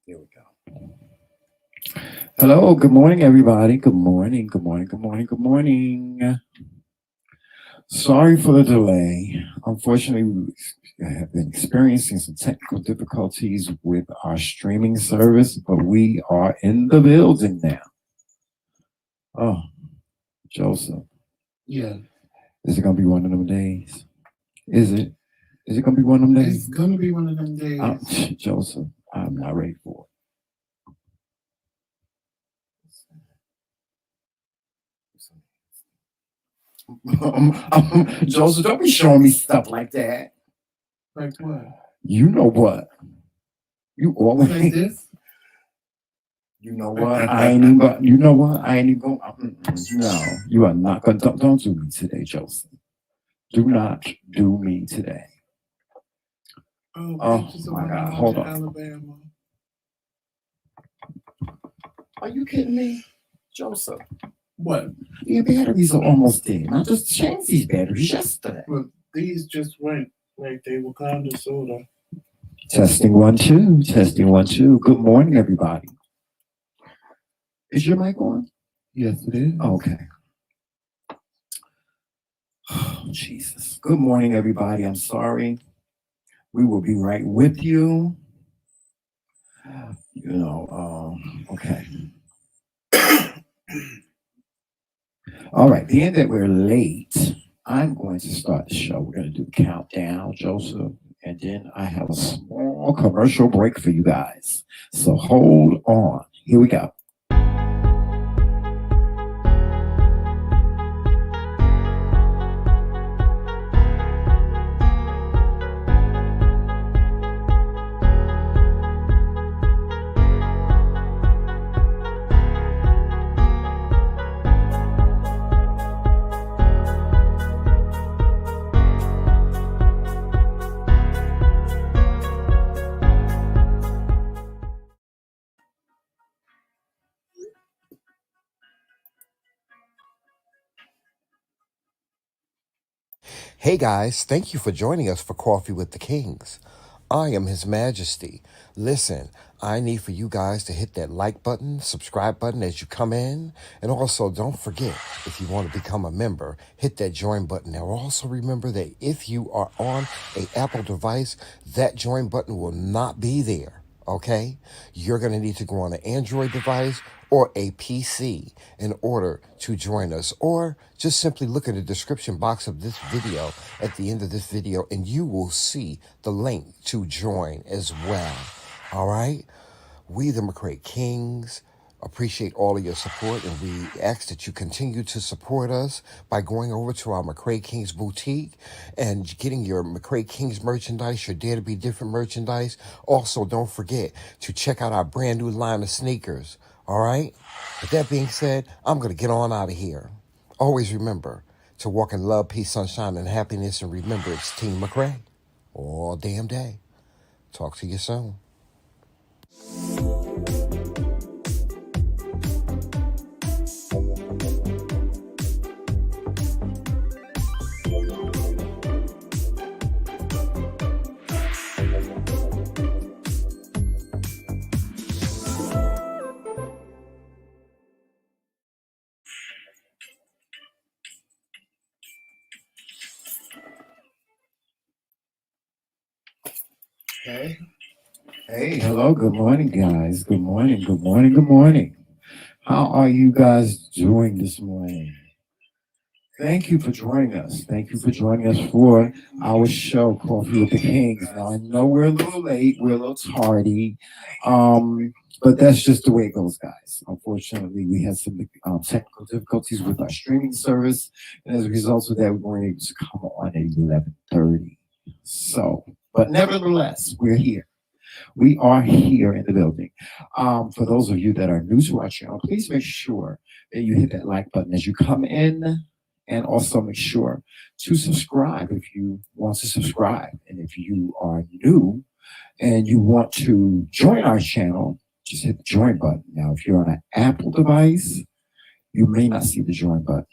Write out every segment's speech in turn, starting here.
Here we go. Hello, good morning, everybody. Good morning, good morning, good morning, good morning. Sorry for the delay. Unfortunately, we have been experiencing some technical difficulties with our streaming service, but we are in the building now. Oh, Joseph. Yeah. Is it going to be one of them days? Is it? Is it going to be one of them days? It's going to be one of them days. Joseph, I'm not ready for it. Joseph, don't be showing me stuff like that. Like what? You know what? You always like this. You know what? I ain't even going. You know what? I ain't even going. No, you are not going. Don't do me today, Joseph. Do not do me today. Oh my God! Hold on. Alabama. Are you kidding me, Joseph? What? Your batteries are almost dead. I just changed these batteries yesterday. Well, these just went like they were kind of sorta. Testing 1 2. Testing 1 2. Good morning, everybody. Is your mic on? Yes, it is. Okay. Oh, Jesus. Good morning, everybody. I'm sorry. We will be right with you. Okay. All right. Being that we're late, I'm going to start the show. We're going to do the countdown, Joseph, and then I have a small commercial break for you guys. So hold on. Here we go. Hey guys, thank you for joining us for Coffee with the Kingz. I am His Majesty. Listen, I need for you guys to hit that like button, subscribe button as you come in, and also don't forget, if you want to become a member, hit that join button. Now also remember that if you are on an Apple device, that join button will not be there. Okay? You're going to need to go on an Android device or a PC in order to join us. Or just simply look in the description box of this video at the end of this video and you will see the link to join as well. All right? We, the McRae appreciate all of your support, and we ask that you continue to support us by going over to our McRae Kingz boutique and getting your McRae Kingz merchandise, your Dare to Be Different merchandise. Also, don't forget to check out our brand new line of sneakers. All right? With that being said, I'm going to get on out of here. Always remember to walk in love, peace, sunshine, and happiness, and remember it's Team McRae all damn day. Talk to you soon. Hey. Hey, hello, good morning, guys. Good morning, good morning, good morning. How are you guys doing this morning? Thank you for joining us. Thank you for joining us for our show, Coffee with the Kingz. Now, I know we're a little late, we're a little tardy, but that's just the way it goes, guys. Unfortunately, we had some technical difficulties with our streaming service, and as a result of that, we weren't able to come on at 11:30. So, but nevertheless, we're here. We are here in the building. For those of you that are new to our channel, please make sure that you hit that like button as you come in, and also make sure to subscribe if you want to subscribe. And if you are new and you want to join our channel, just hit the join button. Now, if you're on an Apple device, you may not see the join button.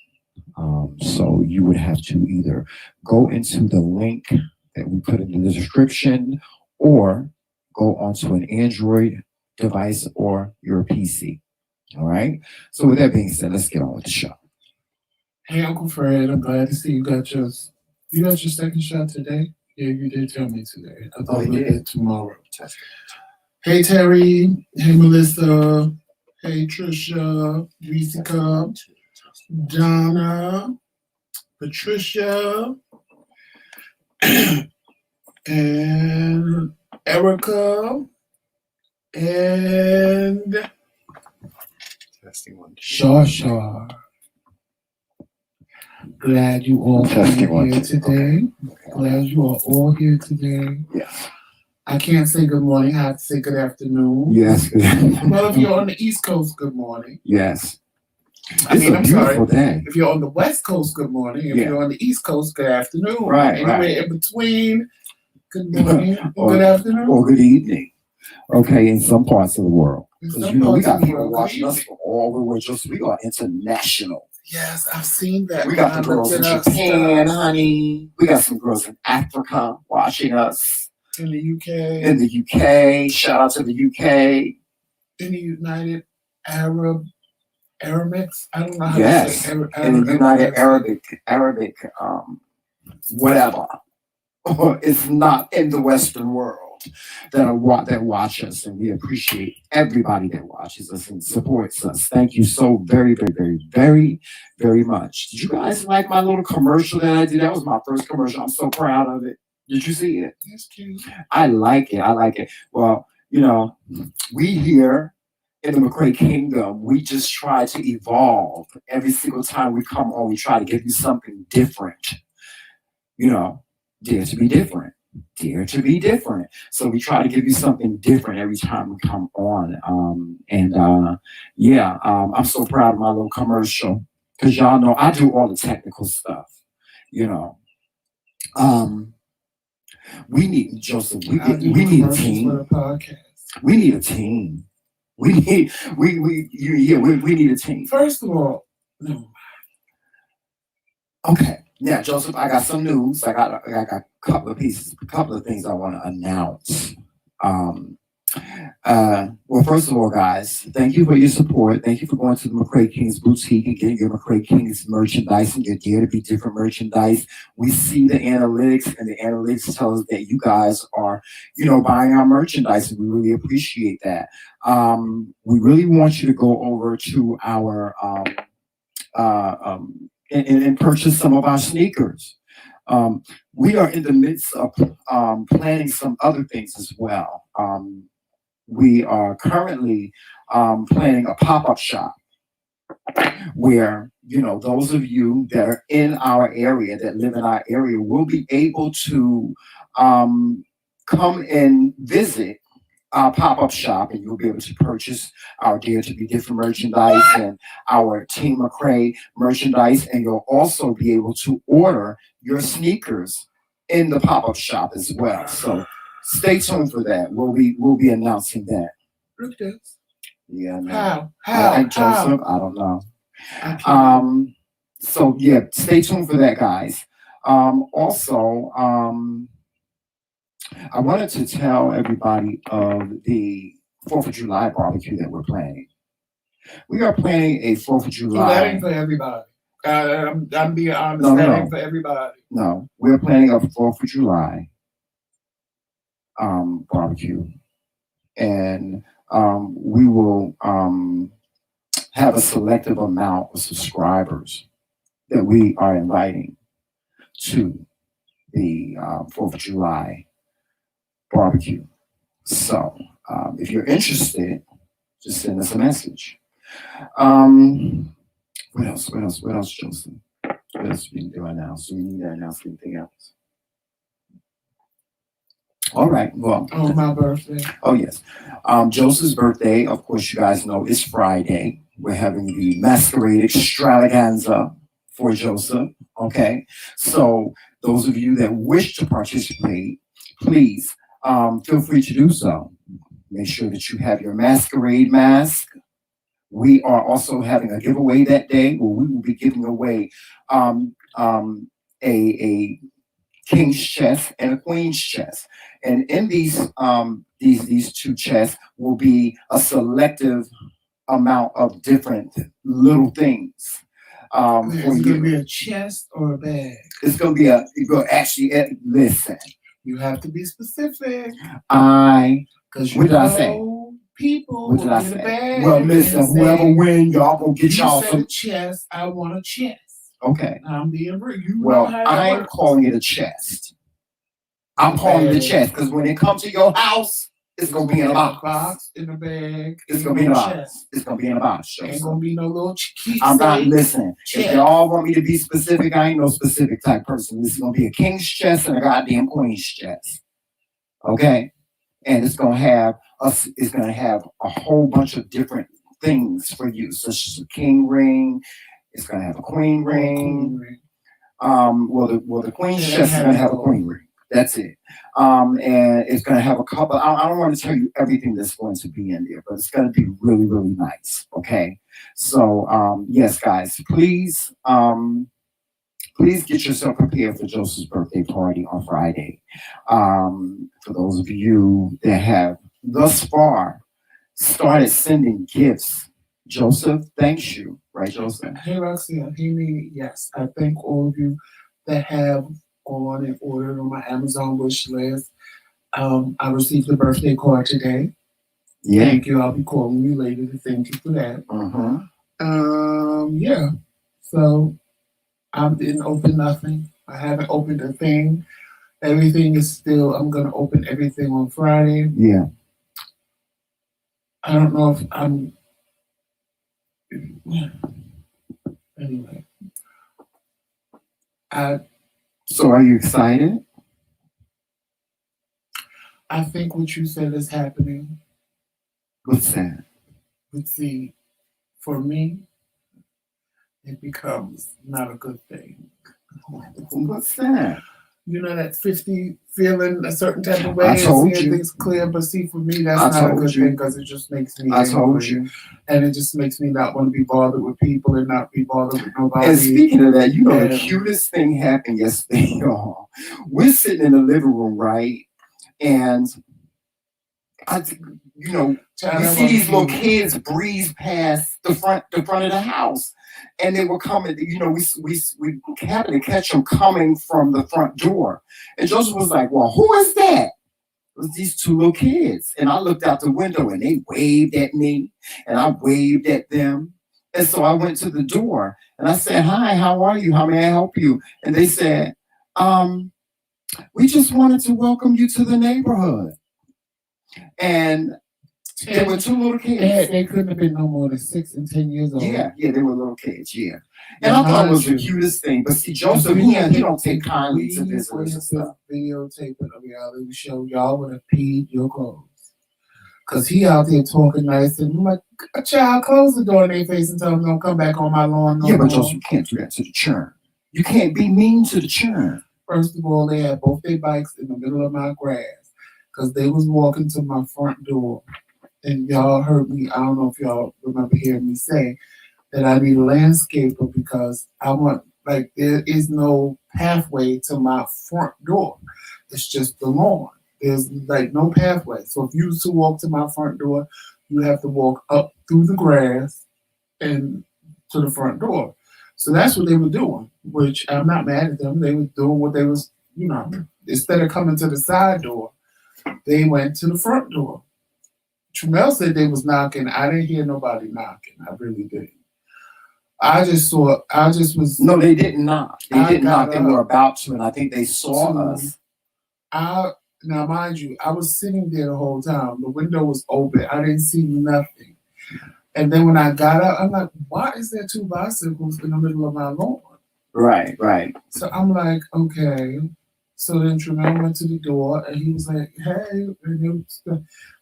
So you would have to either go into the link that we put in the description or go onto an Android device or your PC. All right. So with that being said, let's get on with the show. Hey, Uncle Fred, I'm glad to see you got your second shot today. Yeah, you did tell me today. I thought we did tomorrow. Hey, Terry. Hey, Melissa. Hey, Trisha. Jessica. Donna. Patricia. And Erica. And Shaw. Glad you all are here today. Glad you are all here today. Yes. I can't say good morning. I have to say good afternoon. Yes. Well, if you're on the East Coast, good morning. Yes. I'm beautiful day. If you're on the West Coast, good morning. If you're on the East Coast, good afternoon. Right. Anywhere in between, good morning, good afternoon. Or good evening. Okay, in some parts of the world. Because, we got people watching us from all over the world. We are international. Yes, I've seen that. We got the girls in Japan, honey. We got some girls in Africa watching us. In the UK. In the UK. Shout out to the UK. In the United Arab Emirates. I don't know how to say in the United Arabic, whatever. It's not in the Western world that watch us, and we appreciate everybody that watches us and supports us. Thank you so very, very, very, very, very much. Did you guys like my little commercial that I did? That was my first commercial. I'm so proud of it. Did you see it? Yes, cute. I like it. Well, we here in the McRae Kingdom, we just try to evolve. Every single time we come on, we try to give you something different. Dare to be different. Dare to be different. So we try to give you something different every time we come on. I'm so proud of my little commercial because y'all know I do all the technical stuff. We need Joseph. We need a team. We need a team. We need a team. First of all, no. Okay. Now, Joseph, I got some news. I got a couple of things I want to announce. Well, first of all, guys, thank you for your support. Thank you for going to the McRae Kingz boutique and getting your McRae Kingz merchandise and your Dare to Be Different merchandise. We see the analytics, and the analytics tell us that you guys are, buying our merchandise, and we really appreciate that. We really want you to go over to our and purchase some of our sneakers. We are in the midst of planning some other things as well. We are currently planning a pop-up shop where, those of you that are in our area, that live in our area, will be able to come and visit our pop-up shop, and you'll be able to purchase our Dare to Be Different merchandise and our Team McRae merchandise, and you'll also be able to order your sneakers in the pop-up shop as well. So stay tuned for that. We'll be announcing that. Look at this. Yeah, man. How? Joseph, I don't know. So yeah, stay tuned for that, guys. Also, I wanted to tell everybody of the 4th of July barbecue that we're planning. We are planning a 4th of July. That ain't for everybody. I'm being honest. That ain't for everybody. No, we're planning a 4th of July barbecue, and we will have a selective amount of subscribers that we are inviting to the 4th of July barbecue. So if you're interested, just send us a message. What else, Joseph? What else we can do announce? Do we need to announce anything else? All right, well. Oh, my birthday. Oh, yes. Joseph's birthday, of course, you guys know, is Friday. We're having the masquerade extravaganza for Joseph, okay? So those of you that wish to participate, please feel free to do so. Make sure that you have your masquerade mask. We are also having a giveaway that day where we will be giving away a king's chest and a queen's chest. And in these two chests will be a selective amount of different little things. Is it going to be a chest or a bag? It's going to be listen. You have to be specific. Because what did I say? People what did I get say? a bag. Well, listen, whoever wins, y'all gonna get y'all some chest. I want a chest. Okay. I'm being rude. I'm calling it a chest. I'm calling it a chest because when it comes to your house, it's gonna be in a box. In a bag. It's gonna be in a box. It's gonna be in a box. Ain't gonna be no little keepsake. I'm not listening. If y'all want me to be specific, I ain't no specific type person. This is gonna be a king's chest and a goddamn queen's chest. Okay? And it's gonna have a whole bunch of different things for you, such as a king ring. It's gonna have a queen ring. The queen's chest is gonna have a queen ring. That's it. And it's going to have a couple. I don't want to tell you everything that's going to be in there, but it's going to be really, really nice. Okay. So, yes, guys, please get yourself prepared for Joseph's birthday party on Friday. For those of you that have thus far started sending gifts, Joseph thanks you. Right, Joseph? Hey, Roxy. Yes. I thank all of you that have on and ordered on my Amazon wish list. I received a birthday card today. Yeah. Thank you. I'll be calling you later to thank you for that. Yeah. So I didn't open nothing. I haven't opened a thing. Everything is still. I'm gonna open everything on Friday. Yeah. I don't know if I'm. Anyway. So are you excited? I think what you said is happening. What's that? Let's see. For me, it becomes not a good thing. What's that? You know that 50 feeling a certain type of way. I told you. Things clear, but see, for me, that's not a good thing because it just makes me angry. I told you. And it just makes me not want to be bothered with people and not be bothered with nobody. And speaking of that, the cutest thing happened yesterday, y'all. We're sitting in the living room, right? And you see these little kids breeze past the front of the house, and they were coming. We happened to catch them coming from the front door, and Joseph was like, "Well, who is that?" It was these two little kids, and I looked out the window, and they waved at me, and I waved at them, and so I went to the door, and I said, "Hi, how are you? How may I help you?" And they said, "We just wanted to welcome you to the neighborhood." And there were two little kids. They couldn't have been no more than 6 and 10 years old. Yeah, they were little kids, yeah. And I thought it was the cutest thing. But see, Joseph, he don't take kindly to visitors and stuff. Videotaping a reality show, y'all would have peed your clothes. Because he out there talking nice, and I'm like, a child, close the door in their face and tell them don't come back on my lawn no more. But Joseph, you can't do that to the churn. You can't be mean to the churn. First of all, they had both their bikes in the middle of my grass. Because they was walking to my front door. And y'all heard me, I don't know if y'all remember hearing me say that I need a landscaper because there is no pathway to my front door. It's just the lawn. There's no pathway. So if you was to walk to my front door, you have to walk up through the grass and to the front door. So that's what they were doing, which I'm not mad at them. They were doing what they was, instead of coming to the side door, they went to the front door. Tramel said they was knocking. I didn't hear nobody knocking. I really didn't. No, they didn't knock. They didn't knock. They were about to, and I think they saw us. Now, mind you, I was sitting there the whole time. The window was open. I didn't see nothing. And then when I got up, I'm like, why is there two bicycles in the middle of my lawn? Right. So I'm like, okay. So then Tramel went to the door, and he was like, hey,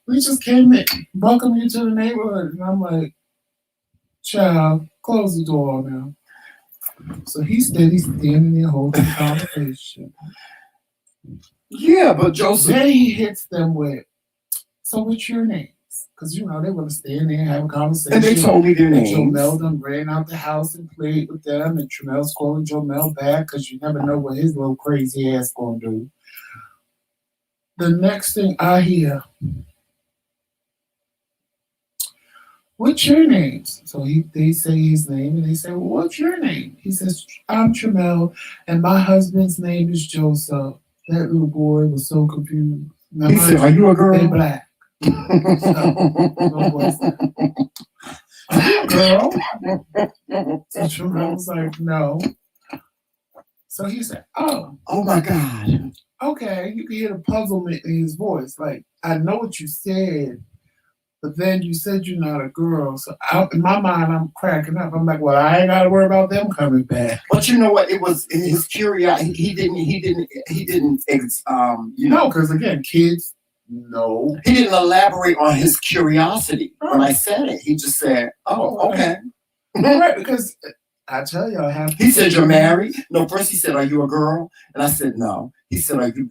we just came in, welcome you to the neighborhood. And I'm like, child, close the door now. So he's standing there holding the conversation. Yeah, but Joseph. Then he hits them with, so what's your names? because you know they want to stand there and have a conversation. And they told me their and names. Jomel done ran out the house and played with them, and Tramel's calling Jomel back because you never know what his little crazy ass gonna do. The next thing I hear, what's your name? So they say his name, and they say, well, what's your name? He says, I'm Tramel, and my husband's name is Joseph. That little boy was so confused. Now, He said, are you a girl? They're black. So, little boy said, are you a girl? So Tramel was like, no. So he said, oh my God. Okay. You can hear the puzzlement in his voice. Like, I know what you said, but then you said you're not a girl. So in my mind, I'm cracking up. I'm like, well, I ain't got to worry about them coming back. But you know what? It was his curiosity. He didn't. No, because again, kids, no. He didn't elaborate on his curiosity when I said it. He just said, oh, okay. Right, because I tell you, I have. He said, you're married? No, first he said, are you a girl? And I said, no. He said, are you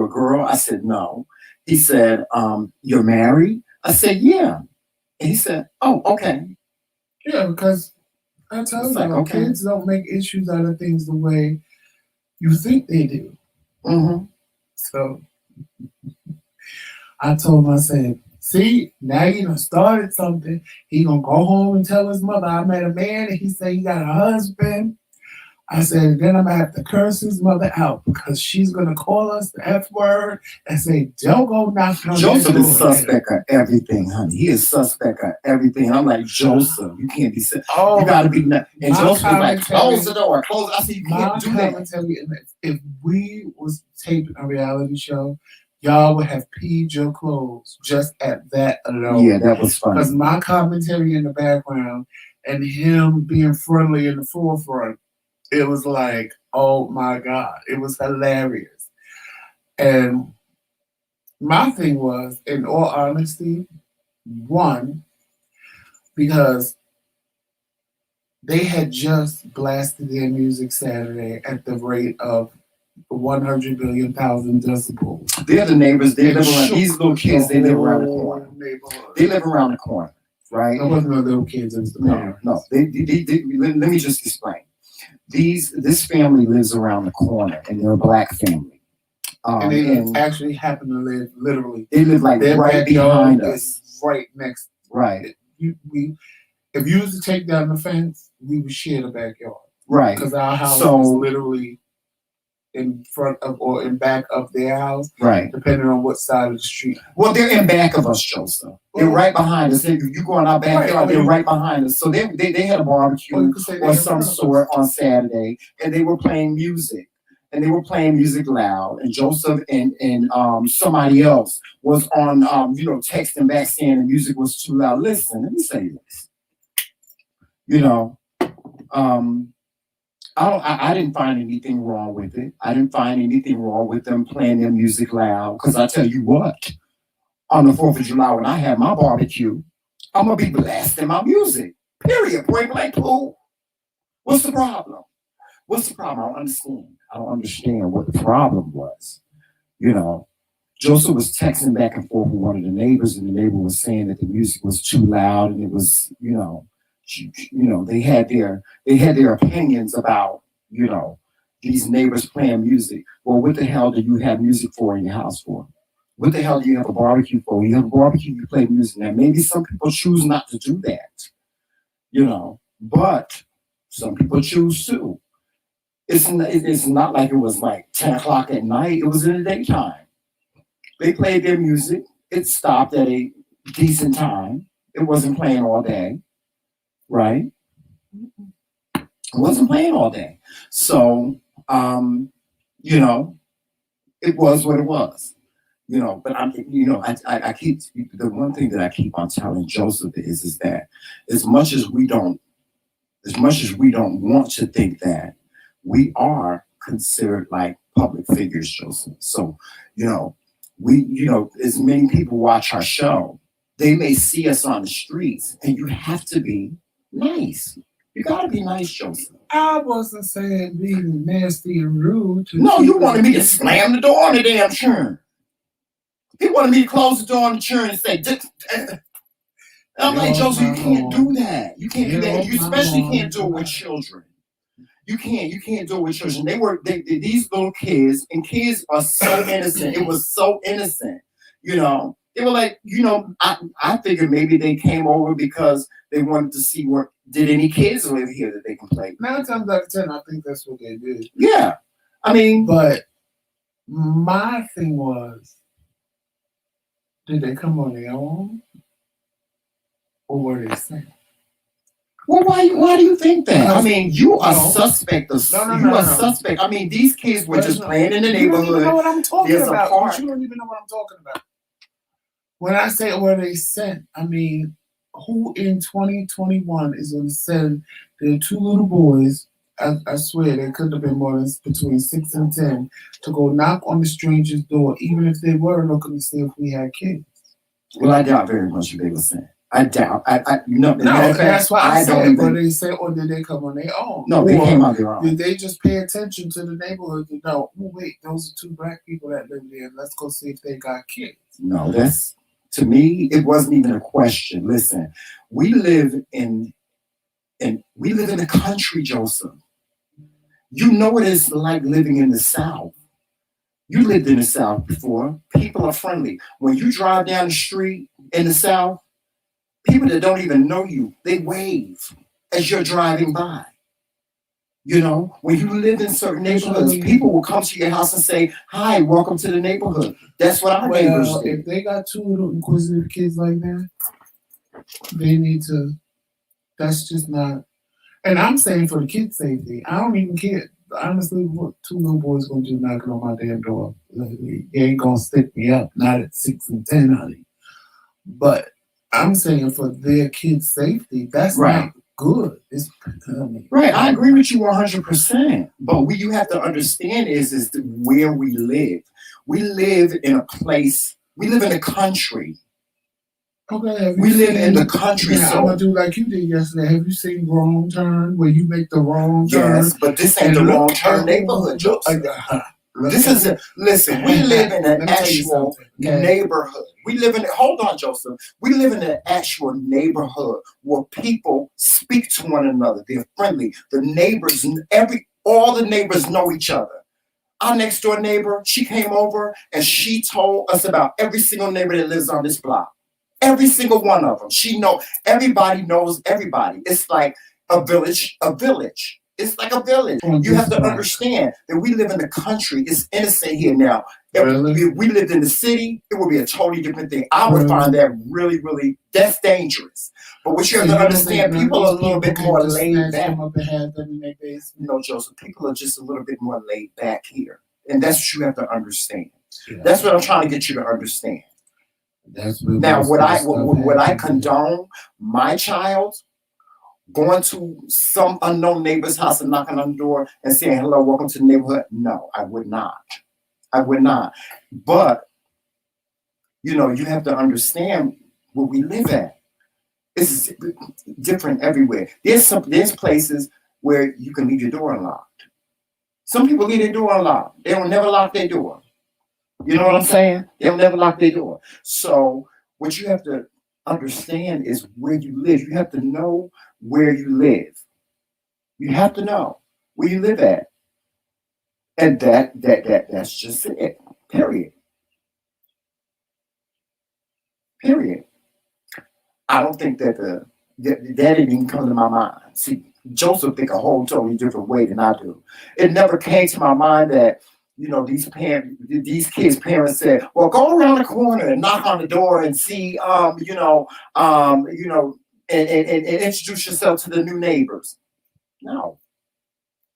a girl? I said, no. He said, you're married? I said, yeah. And he said, oh, okay. Yeah, because I tell you, like, kids don't make issues out of things the way you think they do. Mm-hmm. So I told him, I said, see, now you done started something. He gonna go home and tell his mother, I met a man and he said he got a husband. I said, then I'm gonna have to curse his mother out because she's gonna call us the F word and say, don't go knock on Joseph is suspect of everything, honey. He is suspect of everything. I'm like, Joseph, you can't be sick. You gotta be. And Joseph was like, close the door, close. I said, you can't do that. If we was taping a reality show, y'all would have peed your clothes just at that alone. Yeah, that was funny. Because my commentary in the background and him being friendly in the forefront, it was like, oh my God, it was hilarious. And my thing was, in all honesty, one, because they had just blasted their music Saturday at the rate of 100 billion thousand decibels. They're the neighbors. They live around, these little kids, they live around the corner. They live around the corner, right? It wasn't no little kids, it was the parents. No. Let me just explain. This family lives around the corner, and they're a black family. And they actually happen to live literally. They live like right behind us. Right next. Right. If you was to take down the fence, we would share the backyard. Right. Because our house is literally in front of or in back of their house. Right. Depending on what side of the street. Well, they're in back of us, Joseph. They're right behind us. If you go in our backyard, they're right behind us. So they had a barbecue or some sort on Saturday, and they were playing music. And they were playing music loud. And Joseph and somebody else was on, texting back saying the music was too loud. Listen, let me say this. I didn't find anything wrong with it. I didn't find anything wrong with them playing their music loud. Because I tell you what, on the 4th of July, when I have my barbecue, I'm going to be blasting my music. Period. Point blank, cool. What's the problem? What's the problem? I don't understand what the problem was. Joseph was texting back and forth with one of the neighbors, and the neighbor was saying that the music was too loud, and it was, they had their opinions about, these neighbors playing music. Well, what the hell do you have music for in your house for? What the hell do you have a barbecue for? You have a barbecue, you play music. Now, maybe some people choose not to do that, but some people choose to. It's not like it was like 10 o'clock at night. It was in the daytime. They played their music. It stopped at a decent time. It wasn't playing all day, right? It wasn't playing all day. So, it was what it was. But I keep, the one thing that I keep on telling Joseph is that as much as we don't want to think that, we are considered like public figures, Joseph. So, as many people watch our show, they may see us on the streets, and you have to be nice. You gotta be nice, Joseph. I wasn't saying being nasty and rude. No, you wanted me to slam the door on the damn churn. He wanted me to close the door on the children and say, I'm like, Joseph, you can't do that. You can't do that. You especially can't do it with children. You can't do it with children. These little kids, and kids are so innocent. It was so innocent, you know. They were like, you know, I figured maybe they came over because they wanted to see did any kids live here that they can play with. 9 times out of 10, I think that's what they did. Yeah. I mean, but my thing was, did they come on their own? Or were they sent? Well, why do you think that? I mean, you are suspect. No. Suspect. I mean, these kids were just playing in the neighborhood. You don't even know what I'm talking There's about. a park. You don't even know what I'm talking about. When I say were they sent, I mean, who in 2021 is going to send their 2 little boys, I swear they couldn't have been more than between 6 and 10, to go knock on the stranger's door, even if they were looking to see if we had kids? Well, I doubt very much they were sent. I doubt. No, that's why I said, but they say, or did they come on their own? No, they came on their own. Did they just pay attention to the neighborhood to know, oh, wait, those are 2 black people that live there. Let's go see if they got kids. No, to me, it wasn't even a question. Listen, we live in the country, Joseph. You know what it's like living in the South. You lived in the South before. People are friendly. When you drive down the street in the South, people that don't even know you, they wave as you're driving by. You know, when you live in certain neighborhoods, people will come to your house and say, "Hi, welcome to the neighborhood." That's what our neighbors do. If they got 2 little inquisitive kids like that, they need to. That's just not. And I'm saying for the kids' safety, I don't even care. Honestly, what 2 little boys gonna do knocking on my damn door? They ain't gonna stick me up. Not at 6 and 10, honey. But I'm saying for their kids' safety, that's not good. It's right. I agree with you 100%. But what you have to understand is where we live. We live in a place. We live in a country. Okay. We live in the country. Yeah, I'm gonna do like you did yesterday. Have you seen Wrong Turn, where you make the wrong turn? Yes, but this ain't the wrong turn neighborhood, Joseph. Listen, we live in an actual neighborhood. Hold on, Joseph. We live in an actual neighborhood where people speak to one another. They're friendly. The neighbors, all the neighbors know each other. Our next door neighbor, she came over and she told us about every single neighbor that lives on this block. Every single one of them. Everybody knows everybody. It's like a village. It's like a village. You have to understand that we live in the country. It's innocent here now. If we lived in the city, it would be a totally different thing. I would find that really, really, that's dangerous. But what you have to understand, people are a little bit more laid back. No, Joseph, people are just a little bit more laid back here. And that's what you have to understand. Yeah. That's what I'm trying to get you to understand. Now, would I condone my child going to some unknown neighbor's house and knocking on the door and saying, "Hello, welcome to the neighborhood"? No, I would not. I would not. But, you know, you have to understand where we live at. It's different everywhere. There's places where you can leave your door unlocked. Some people leave their door unlocked. They don't never lock their door. You know what I'm saying? They'll never lock their door. So what you have to understand is where you live. You have to know where you live. You have to know where you live at. And that's just it. Period. I don't think that didn't even come to my mind. See, Joseph think a whole totally different way than I do. It never came to my mind that, you know, these kids' parents said, "Well, go around the corner and knock on the door and see, and introduce yourself to the new neighbors." No,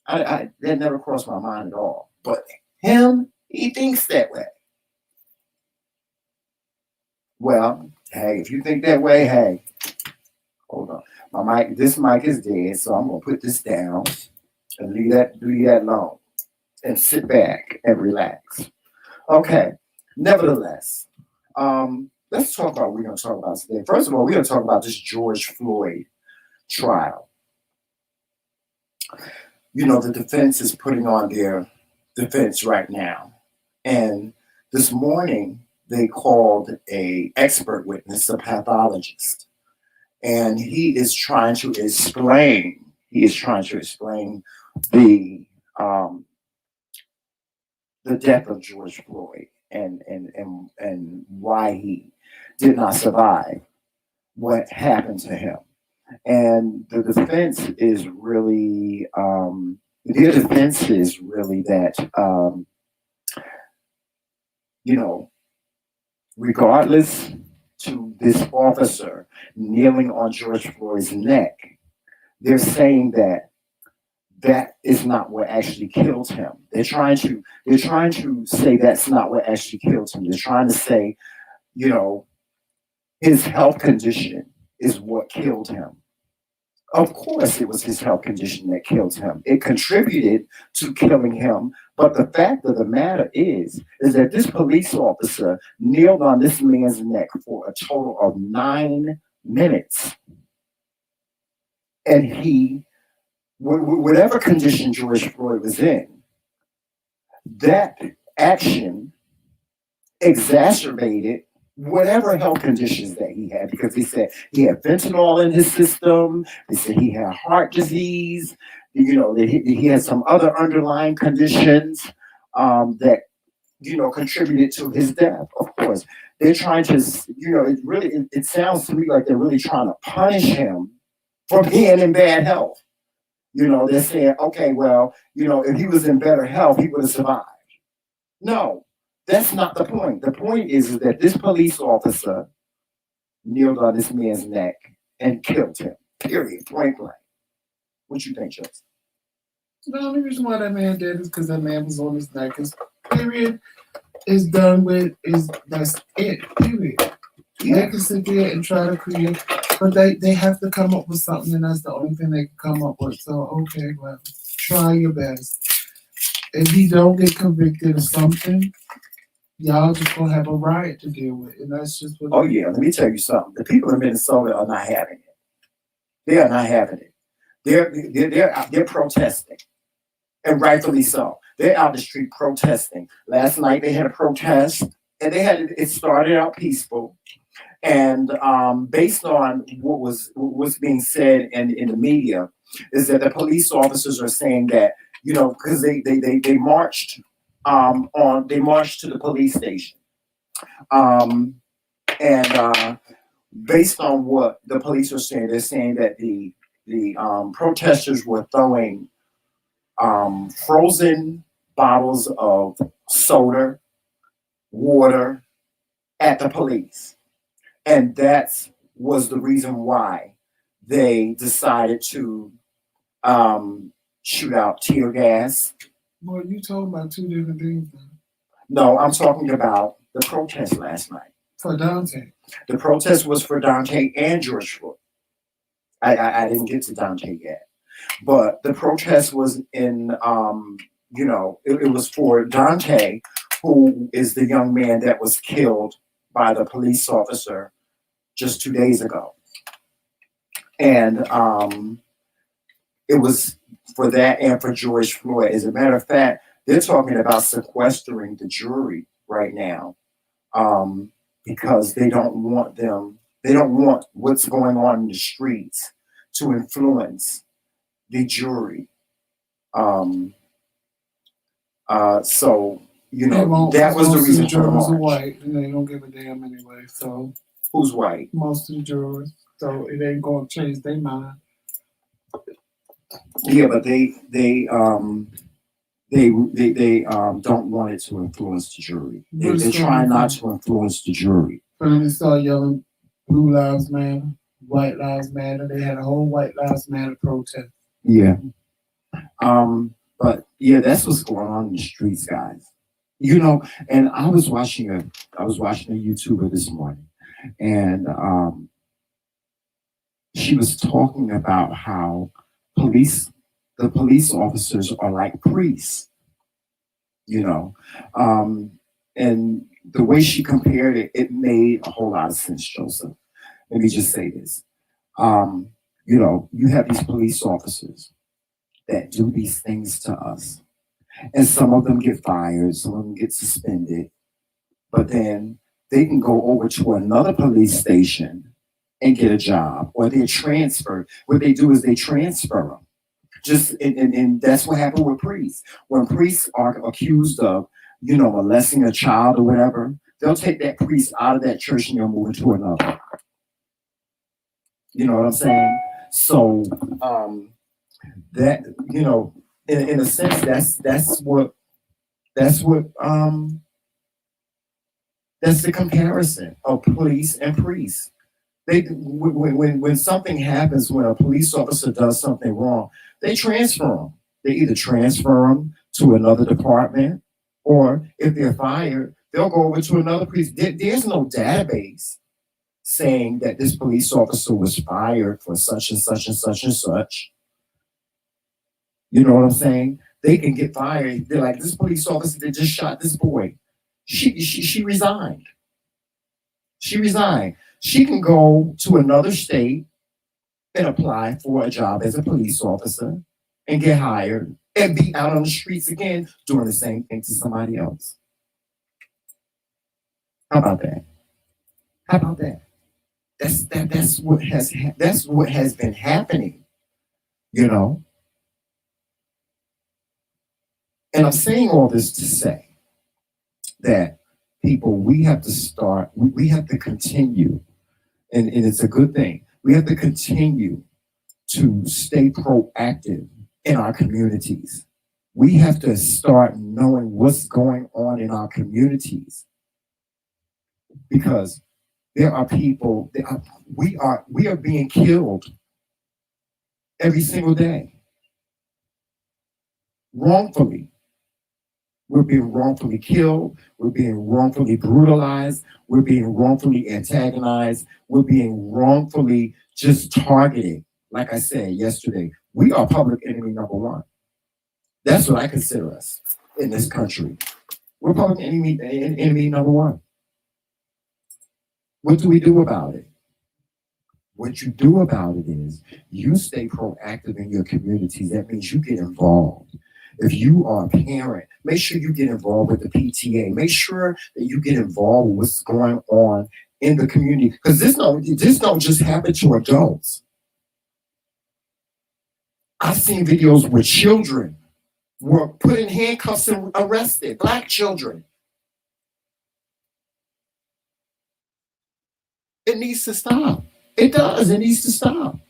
that never crossed my mind at all. But he thinks that way. Well, hey, if you think that way, hey, hold on. This mic is dead, so I'm gonna put this down and leave that alone. And sit back and relax. Okay. Nevertheless, let's talk about what we're going to talk about today. First of all, we're going to talk about this George Floyd trial. You know, the defense is putting on their defense right now. And this morning, they called a expert witness, a pathologist, and he is trying to explain. He is trying to explain the um, the death of George Floyd and why he did not survive, what happened to him. And the defense is really their defense is really that you know, regardless to this officer kneeling on George Floyd's neck, they're saying that that is not what actually killed him. They're trying to say that's not what actually killed him. They're trying to say, you know, his health condition is what killed him. Of course, it was his health condition that killed him. It contributed to killing him. But the fact of the matter is that this police officer kneeled on this man's neck for a total of 9 minutes. And he, whatever condition George Floyd was in, that action exacerbated whatever health conditions that he had, because they said he had fentanyl in his system. They said he had heart disease. You know, that he had some other underlying conditions that, you know, contributed to his death. Of course, they're trying to, you know, it sounds to me like they're really trying to punish him for being in bad health. You know, they're saying, okay, well, you know, if he was in better health, he would have survived. No, that's not the point. The point is that this police officer kneeled on this man's neck and killed him. Period. Point blank. What you think, Justin? The only reason why that man did is because that man was on his neck. His period is done with. That's it. Period. Yeah. They can sit there and try to create, but they have to come up with something, and that's the only thing they can come up with. So okay, well, try your best. If he don't get convicted of something, y'all just gonna have a riot to deal with, and that's just what. Oh yeah, let me tell you something. The people in Minnesota are not having it. They are not having it. They're protesting, and rightfully so. They're out the street protesting. Last night they had a protest, and it started out peaceful, and based on what was being said in the media, is that the police officers are saying that, you know, because they marched they marched to the police station, and based on what the police are saying, they're saying that the protesters were throwing frozen bottles of soda, water at the police, and that was the reason why they decided to shoot out tear gas. Boy, you talking about two different things now. No, I'm talking about the protest last night. For Dante. The protest was for Dante and George Floyd. I didn't get to Dante yet, but the protest was in, you know, it was for Dante, who is the young man that was killed by the police officer just 2 days ago. And it was for that and for George Floyd. As a matter of fact, they're talking about sequestering the jury right now, because they don't want what's going on in the streets to influence the jury. So, you know, that was the reason for the jurors are march. white, and they don't give a damn anyway. So Who's white? most of the jurors, so it ain't gonna change their mind. Yeah, but they don't want it to influence the jury. They're trying not to influence the jury. When they start yelling "Blue Lives Matter," "White Lives Matter," they had a whole "White Lives Matter" protest. Yeah. But yeah, that's what's going on in the streets, guys. You know, and I was watching a YouTuber this morning, and she was talking about how the police officers are like priests, you know, and the way she compared it, it made a whole lot of sense, Joseph. Let me just say this. You know, you have these police officers that do these things to us, and some of them get fired, some of them get suspended, but then they can go over to another police station and get a job, or they're transferred. What they do is they transfer them. And that's what happened with priests. When priests are accused of, molesting a child or whatever, they'll take that priest out of that church and they'll move it to another. You know what I'm saying? So that, in a sense, that's the comparison of police and priests. When something happens, when a police officer does something wrong, they transfer them. They either transfer them to another department, or if they're fired, they'll go over to another police. There's no database saying that this police officer was fired for such and such and such and such. You know what I'm saying? They can get fired. They're like, this police officer that just shot this boy, she resigned. She resigned. She can go to another state and apply for a job as a police officer and get hired and be out on the streets again doing the same thing to somebody else. How about that? How about that? That's what has been happening, And I'm saying all this to say that people, we have to continue, and it's a good thing. We have to continue to stay proactive in our communities. We have to start knowing what's going on in our communities, because there are people we are being killed every single day, wrongfully. We're being wrongfully killed. We're being wrongfully brutalized. We're being wrongfully antagonized. We're being wrongfully just targeted. Like I said yesterday, we are public enemy number one. That's what I consider us in this country. We're public enemy number one. What do we do about it? What you do about it is you stay proactive in your communities. That means you get involved. If you are a parent, make sure you get involved with the PTA. Make sure that you get involved with what's going on in the community. Because this don't just happen to adults. I've seen videos where children were put in handcuffs and arrested, Black children. It needs to stop. It does. It needs to stop.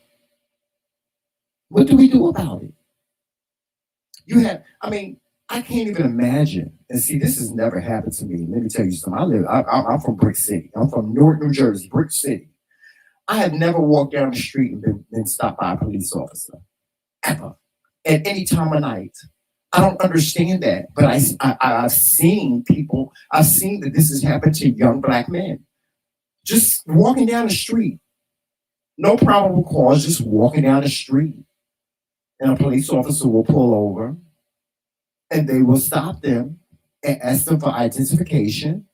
What do we do about it? I can't even imagine. And see, this has never happened to me. Let me tell you something. I'm from Brick City. I'm from Newark, New Jersey, Brick City. I have never walked down the street and been stopped by a police officer, ever, at any time of night. I don't understand that, but I've seen people. I've seen that this has happened to young Black men, just walking down the street, no probable cause, just walking down the street, and a police officer will pull over, and they will stop them and ask them for identification.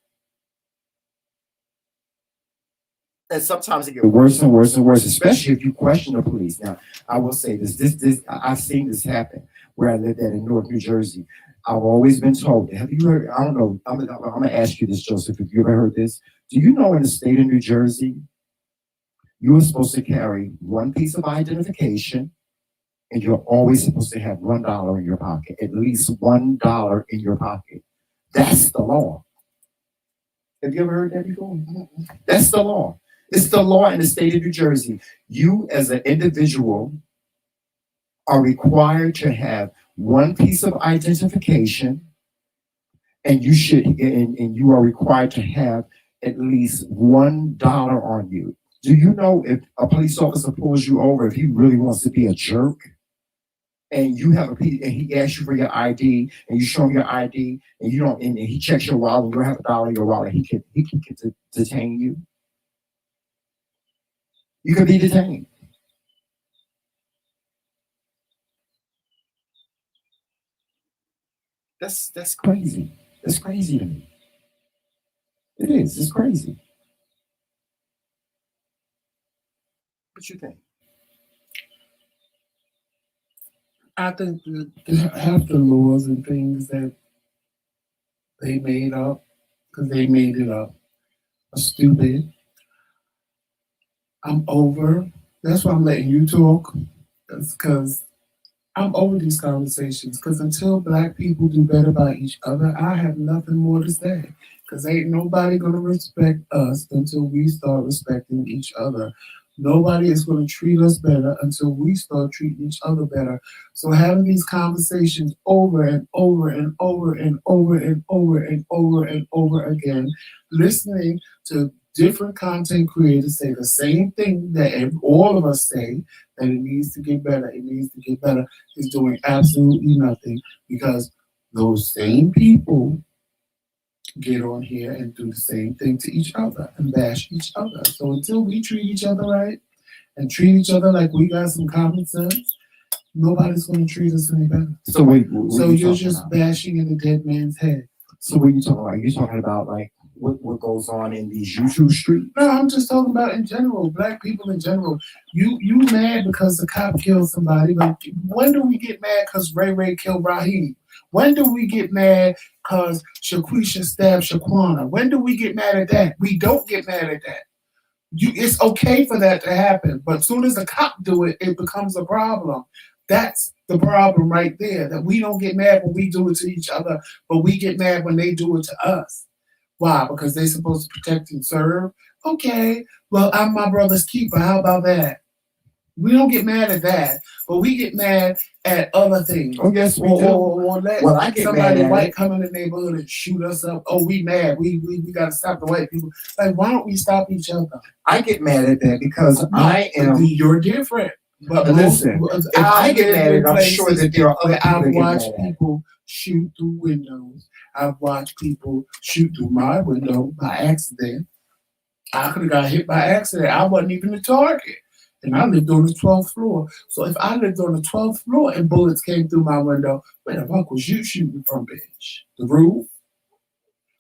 And sometimes it gets worse and worse and worse, especially if you question the police. Now, I will say this I've seen this happen where I lived at in Newark, New Jersey. I've always been told, have you heard, I don't know, I'm going to ask you this, Joseph, if you ever heard this. Do you know in the state of New Jersey, you are supposed to carry one piece of identification, and you're always supposed to have $1 in your pocket, at least $1 in your pocket. That's the law. Have you ever heard that before? That's the law. It's the law in the state of New Jersey. You as an individual are required to have one piece of identification, and you are required to have at least $1 on you. Do you know if a police officer pulls you over, if he really wants to be a jerk, and you have and he asks you for your ID, and you show him your ID, and you don't, and he checks your wallet, and you don't have $1 in your wallet, he can detain you. You could be detained. That's crazy. That's crazy to me. It is. It's crazy. What you think? I think that half the laws and things that they made up, because they made it up, are stupid. I'm over. That's why I'm letting you talk. That's because I'm over these conversations. Because until black people do better by each other, I have nothing more to say. Because ain't nobody going to respect us until we start respecting each other. Nobody is going to treat us better until we start treating each other better. So having these conversations over and over and over and over and over and over and over again, listening to different content creators say the same thing that all of us say, that it needs to get better, it needs to get better, is doing absolutely nothing, because those same people get on here and do the same thing to each other and bash each other. So until we treat each other right and treat each other like we got some common sense, nobody's going to treat us any better. So wait, So you're just bashing in the dead man's head. So what are you talking about? Are you talking about like what goes on in these YouTube streets? No, I'm just talking about in general, black people in general. You mad because the cop killed somebody, but when do we get mad because Ray killed Raheem? When do we get mad because Shaquisha stabbed Shaquana? When do we get mad at that? We don't get mad at that. It's okay for that to happen, but as soon as the cop do it, it becomes a problem. That's the problem right there, that we don't get mad when we do it to each other, but we get mad when they do it to us. Why? Because they're supposed to protect and serve? Okay, well, I'm my brother's keeper. How about that? We don't get mad at that, but we get mad at other things. Oh, yes, we do. Or let Well, I get somebody mad at white it. come in the neighborhood and shoot us up. Oh, we mad. We got to stop the white people. Like, why don't we stop each other? I get mad at that because You're different. But listen, if I get mad at it, I'm sure that there are other people I've that get watched mad at it. people shoot through windows. I've watched people shoot through my window by accident. I could have got hit by accident. I wasn't even the target. And I lived on the 12th floor. So if I lived on the 12th floor and bullets came through my window, where the fuck was you shooting from, bitch? The roof?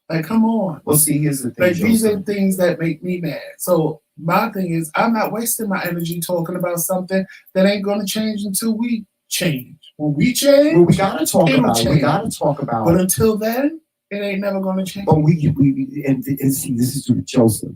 Like, come on. Well, see, here's the thing. Like, these are things that make me mad. So my thing is, I'm not wasting my energy talking about something that ain't going to change until we change. When we change, well, we gotta talk about change. it. We gotta talk about But it. until then, it ain't never going to change. But we and see, this is with Joseph.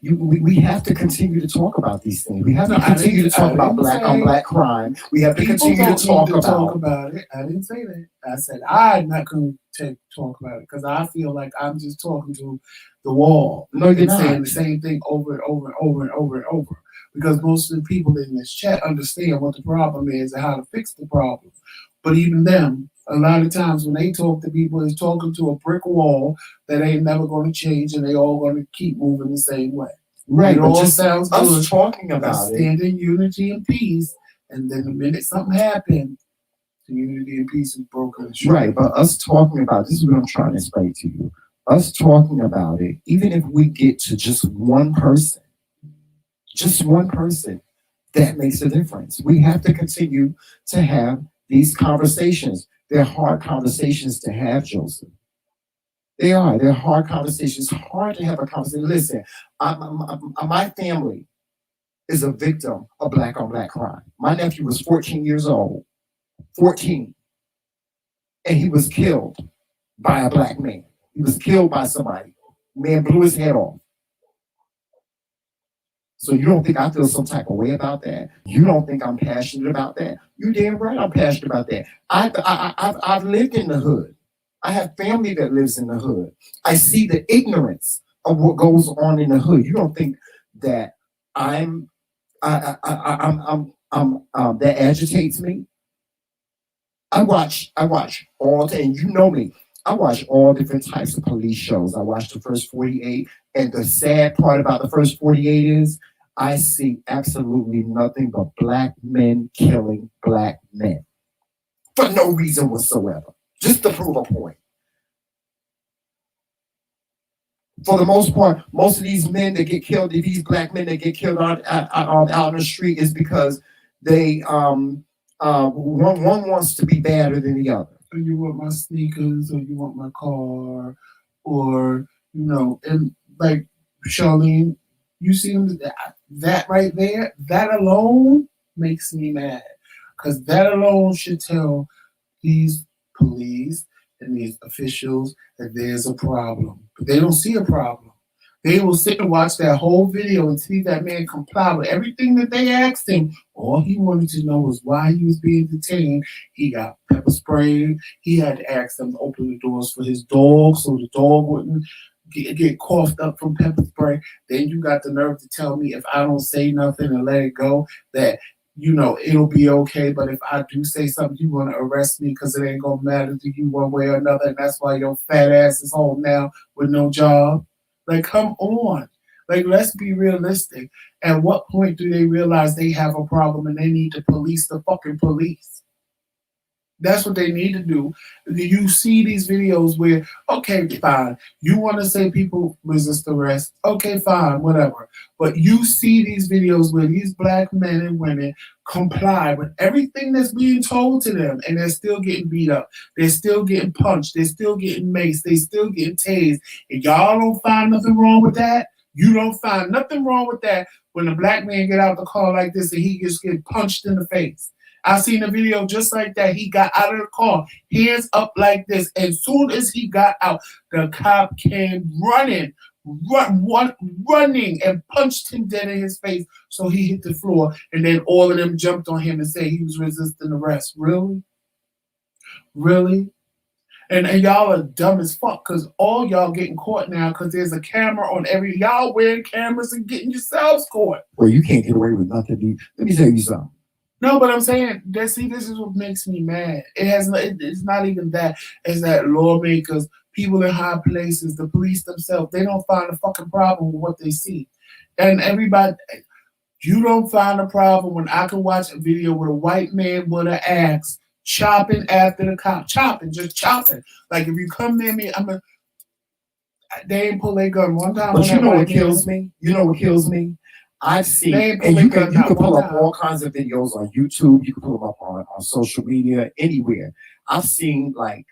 We have to continue to talk about these things. We have to continue to talk about black on black crime. We have to continue to talk about it. I didn't say that. I said I'm not going to talk about it because I feel like I'm just talking to the wall. No, you're not. Saying the same thing over and over and over and over and over. Because most of the people in this chat understand what the problem is and how to fix the problem. But even them, a lot of times when they talk to people, it's talking to a brick wall that ain't never going to change, and they all going to keep moving the same way. Right, it but all just sounds us good. talking about it. Stand in unity and peace, and then the minute something happens, the unity and peace is broken. Right, but us talking about this is what I'm trying to explain to you. Us talking about it, even if we get to just one person, that makes a difference. We have to continue to have these conversations. They're hard conversations to have, Joseph. They are. They're hard conversations. It's hard to have a conversation. Listen, my family is a victim of black on black crime. My nephew was 14 years old. 14. And he was killed by a black man. He was killed by somebody. Man blew his head off. So you don't think I feel some type of way about that? You don't think I'm passionate about that? You're damn right I'm passionate about that. I've lived in the hood. I have family that lives in the hood. I see the ignorance of what goes on in the hood. You don't think that that agitates me? I watch all, and you know me. I watch all different types of police shows. I watch the first 48, and the sad part about the first 48 is I see absolutely nothing but black men killing black men for no reason whatsoever, just to prove a point. For the most part, most of these men that get killed, these black men that get killed out in the street, is because they one wants to be better than the other. You want my sneakers, or you want my car, or and like Charlene, you see them, that right there, that alone makes me mad, because that alone should tell these police, and these officials that there's a problem. But they don't see a problem. They will sit and watch that whole video and see that man comply with everything that they asked him. All he wanted to know was why he was being detained. He got pepper sprayed. He had to ask them to open the doors for his dog so the dog wouldn't get coughed up from pepper spray. Then you got the nerve to tell me if I don't say nothing and let it go, that it'll be okay. But if I do say something, you want to arrest me because it ain't gonna matter to you one way or another, and that's why your fat ass is home now with no job. Like, come on. Like, let's be realistic. At what point do they realize they have a problem and they need to police the fucking police? That's what they need to do. You see these videos where, okay, fine. You want to say people resist arrest? Okay, fine, whatever. But you see these videos where these black men and women comply with everything that's being told to them, and they're still getting beat up. They're still getting punched. They're still getting maced. They're still getting tased. And y'all don't find nothing wrong with that? You don't find nothing wrong with that when a black man get out the car like this and he just get punched in the face. I seen a video just like that. He got out of the car, hands up like this. As soon as he got out, the cop came running and punched him dead in his face. So he hit the floor, and then all of them jumped on him and said he was resisting arrest. Really? Really? And y'all are dumb as fuck because all y'all getting caught now because there's a camera on y'all wearing cameras and getting yourselves caught. Well, you can't get away with nothing. Let me tell you something. No, but I'm saying, this is what makes me mad. It's not even that. It's that lawmakers, people in high places, the police themselves, they don't find a fucking problem with what they see. And everybody, you don't find a problem when I can watch a video with a white man with an axe chopping after the cop. Just chopping. Like, if you come near me, they ain't pull their gun one time. But you know what kills me? You know what kills me? I've seen, and you can pull up all kinds of videos on YouTube. You can pull them up on social media, anywhere. I've seen like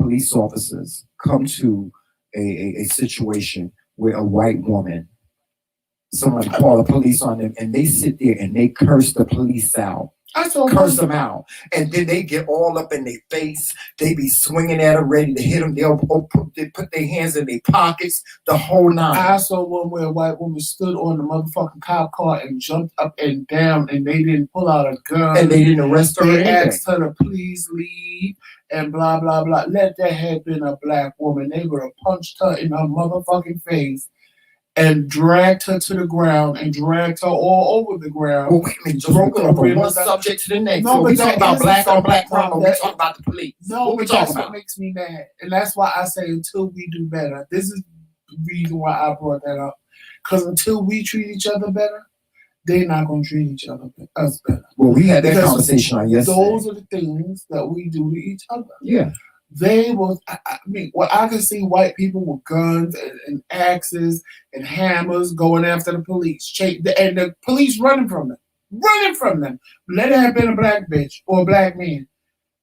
police officers come to a situation where a white woman, somebody called the police on them, and they sit there and they curse the police out. Curse them out, and then they get all up in their face. They be swinging at them, ready to hit them. They'll put their hands in their pockets, the whole nine. I saw one where a white woman stood on the motherfucking cop car and jumped up and down, and they didn't pull out a gun. And they didn't arrest her. They asked her to please leave and blah, blah, blah. Let that had been a black woman, they would have punched her in her motherfucking face and dragged her to the ground and dragged her all over the ground. Well, wait a minute, just broke up from one subject to the next. No, we talking about black on black crime, we talking about the police. No, what we talking about? What makes me mad. And that's why I say until we do better. This is the reason why I brought that up. Because until we treat each other better, they're not going to treat us better. Well, we had that conversation on yesterday. Those are the things that we do to each other. Yeah. They will, I can see white people with guns and axes and hammers going after the police, and the police running from them. Let it have been a black bitch or a black man.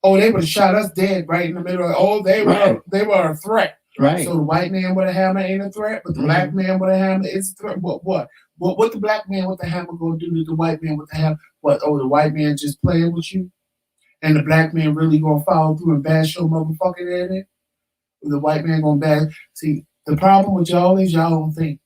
Oh, they would have shot us dead right in the middle. They were a threat. Right. So the white man with a hammer ain't a threat, but the black man with a hammer is a threat. What the black man with the hammer going to do to the white man with the hammer? What? Oh, the white man just playing with you? And the black man really gonna follow through and bash your motherfucking head in? The white man gonna bash? See, the problem with y'all is y'all don't think.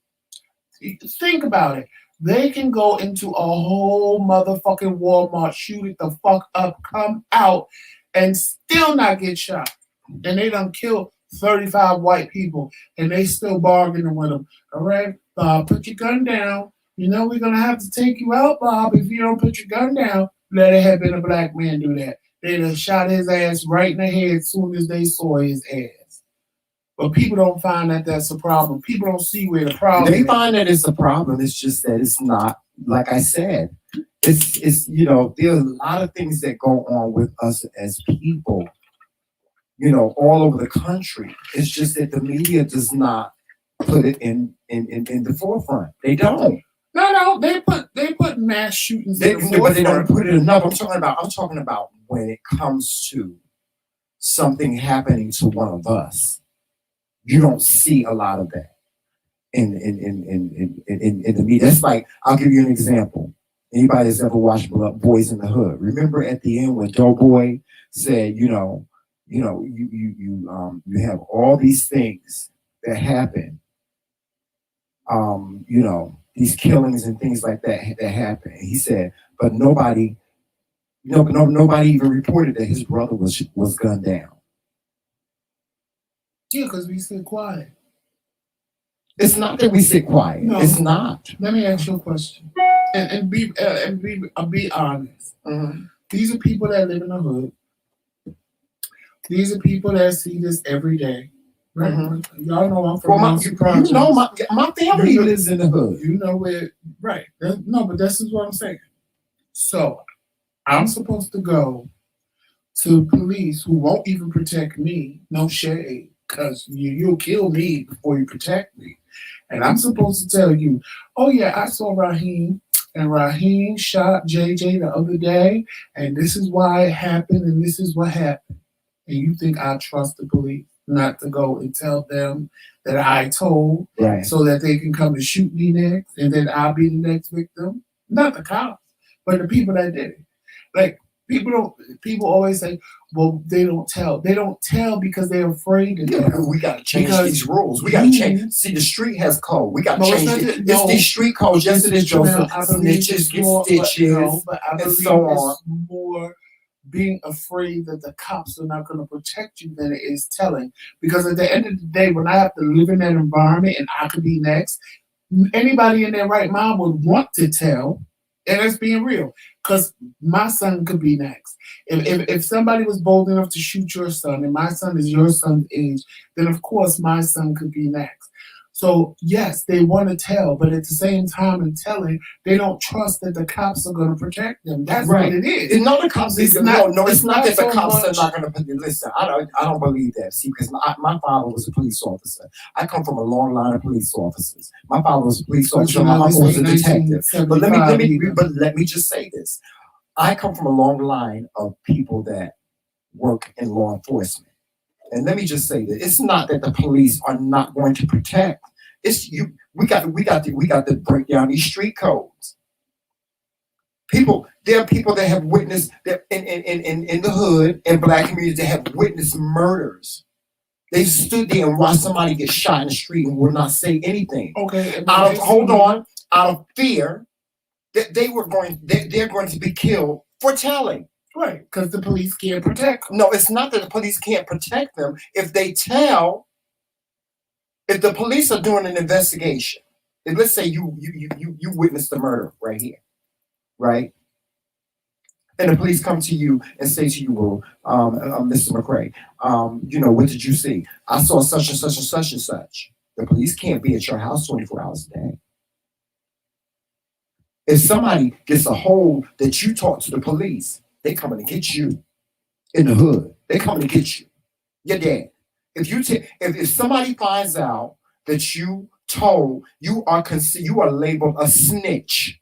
Think about it. They can go into a whole motherfucking Walmart, shoot it the fuck up, come out, and still not get shot. And they done killed 35 white people, and they still bargaining with them. All right, Bob, put your gun down. You know we're gonna have to take you out, Bob, if you don't put your gun down. Let it have been a black man do that. They'd have shot his ass right in the head as soon as they saw his ass. But people don't find that that's a problem. People don't see where the problem is. They find that it's a problem. It's just that it's not, like I said, it's there are a lot of things that go on with us as people, all over the country. It's just that the media does not put it in the forefront. They don't. No, they put mass shootings in the forefront. But they don't put it enough. I'm talking about when it comes to something happening to one of us. You don't see a lot of that in the media. That's like, I'll give you an example. Anybody that's ever watched Boys in the Hood, remember at the end when Doughboy said, you have all these things that happen, these killings and things like that happen. And he said, but nobody, nobody even reported that his brother was gunned down. Yeah, because we sit quiet. It's not that we sit quiet. No. It's not. Let me ask you a question, and be honest. Mm-hmm. These are people that live in the hood. These are people that see this every day. Right? Mm-hmm. Y'all know I'm from my family lives in the hood. You know where, right? No, but this is what I'm saying. So I'm supposed to go to police who won't even protect me. No shade, because you'll kill me before you protect me. And I'm supposed to tell you, oh yeah, I saw Raheem, and Raheem shot JJ the other day, and this is why it happened, and this is what happened. And you think I trust the police not to go and tell them that I told, right, so that they can come and shoot me next, and then I'll be the next victim? Not the cops, but the people that did it. Like, people always say, well, they don't tell. They don't tell because they're afraid to tell. We got to change these rules. We got to change. See, the street has code. We got to change it. It's these street codes. Yes, it is, Joseph. Snitches get stitches, but I believe and so on. It's more being afraid that the cops are not going to protect you than it is telling. Because at the end of the day, when I have to live in that environment and I could be next, anybody in their right mind would want to tell. And that's being real, because my son could be next. If somebody was bold enough to shoot your son, and my son is your son's age, then of course my son could be next. So yes, they want to tell, but at the same time in telling, they don't trust that the cops are going to protect them. That's right. What it is. It's not the cops. It's not that the cops are not going to listen. I don't believe that. See, because my father was a police officer. I come from a long line of police officers. My father was a police officer. My uncle was a detective. But let me just say this. I come from a long line of people that work in law enforcement. And let me just say that it's not that the police are not going to protect. It's you. We got to break down these street codes. There are people that have witnessed that in the hood in black communities that have witnessed murders. They stood there and watched somebody get shot in the street and will not say anything. Okay. Out of fear that they're going to be killed for telling. Right, because the police can't protect them. No, it's not that the police can't protect them. If they tell, if the police are doing an investigation, and let's say you witnessed the murder right here, right? And the police come to you and say to you, well, Mr. McRae, what did you see? I saw such and such and such and such. The police can't be at your house 24 hours a day. If somebody gets a hold that you talk to the police, they coming to get you in the hood. They coming to get you. Your dad. If somebody finds out that you told, you are labeled a snitch.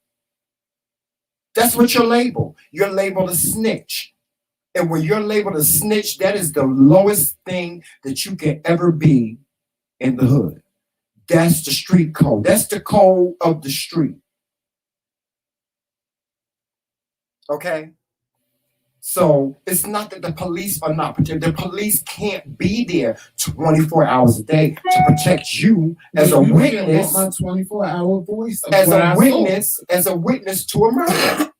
That's what you're labeled. You're labeled a snitch. And when you're labeled a snitch, that is the lowest thing that you can ever be in the hood. That's the street code. That's the code of the street. Okay? So it's not that the police are not protected. The police can't be there 24 hours a day to protect you as a witness. My 24-hour voice. As a witness to a murder.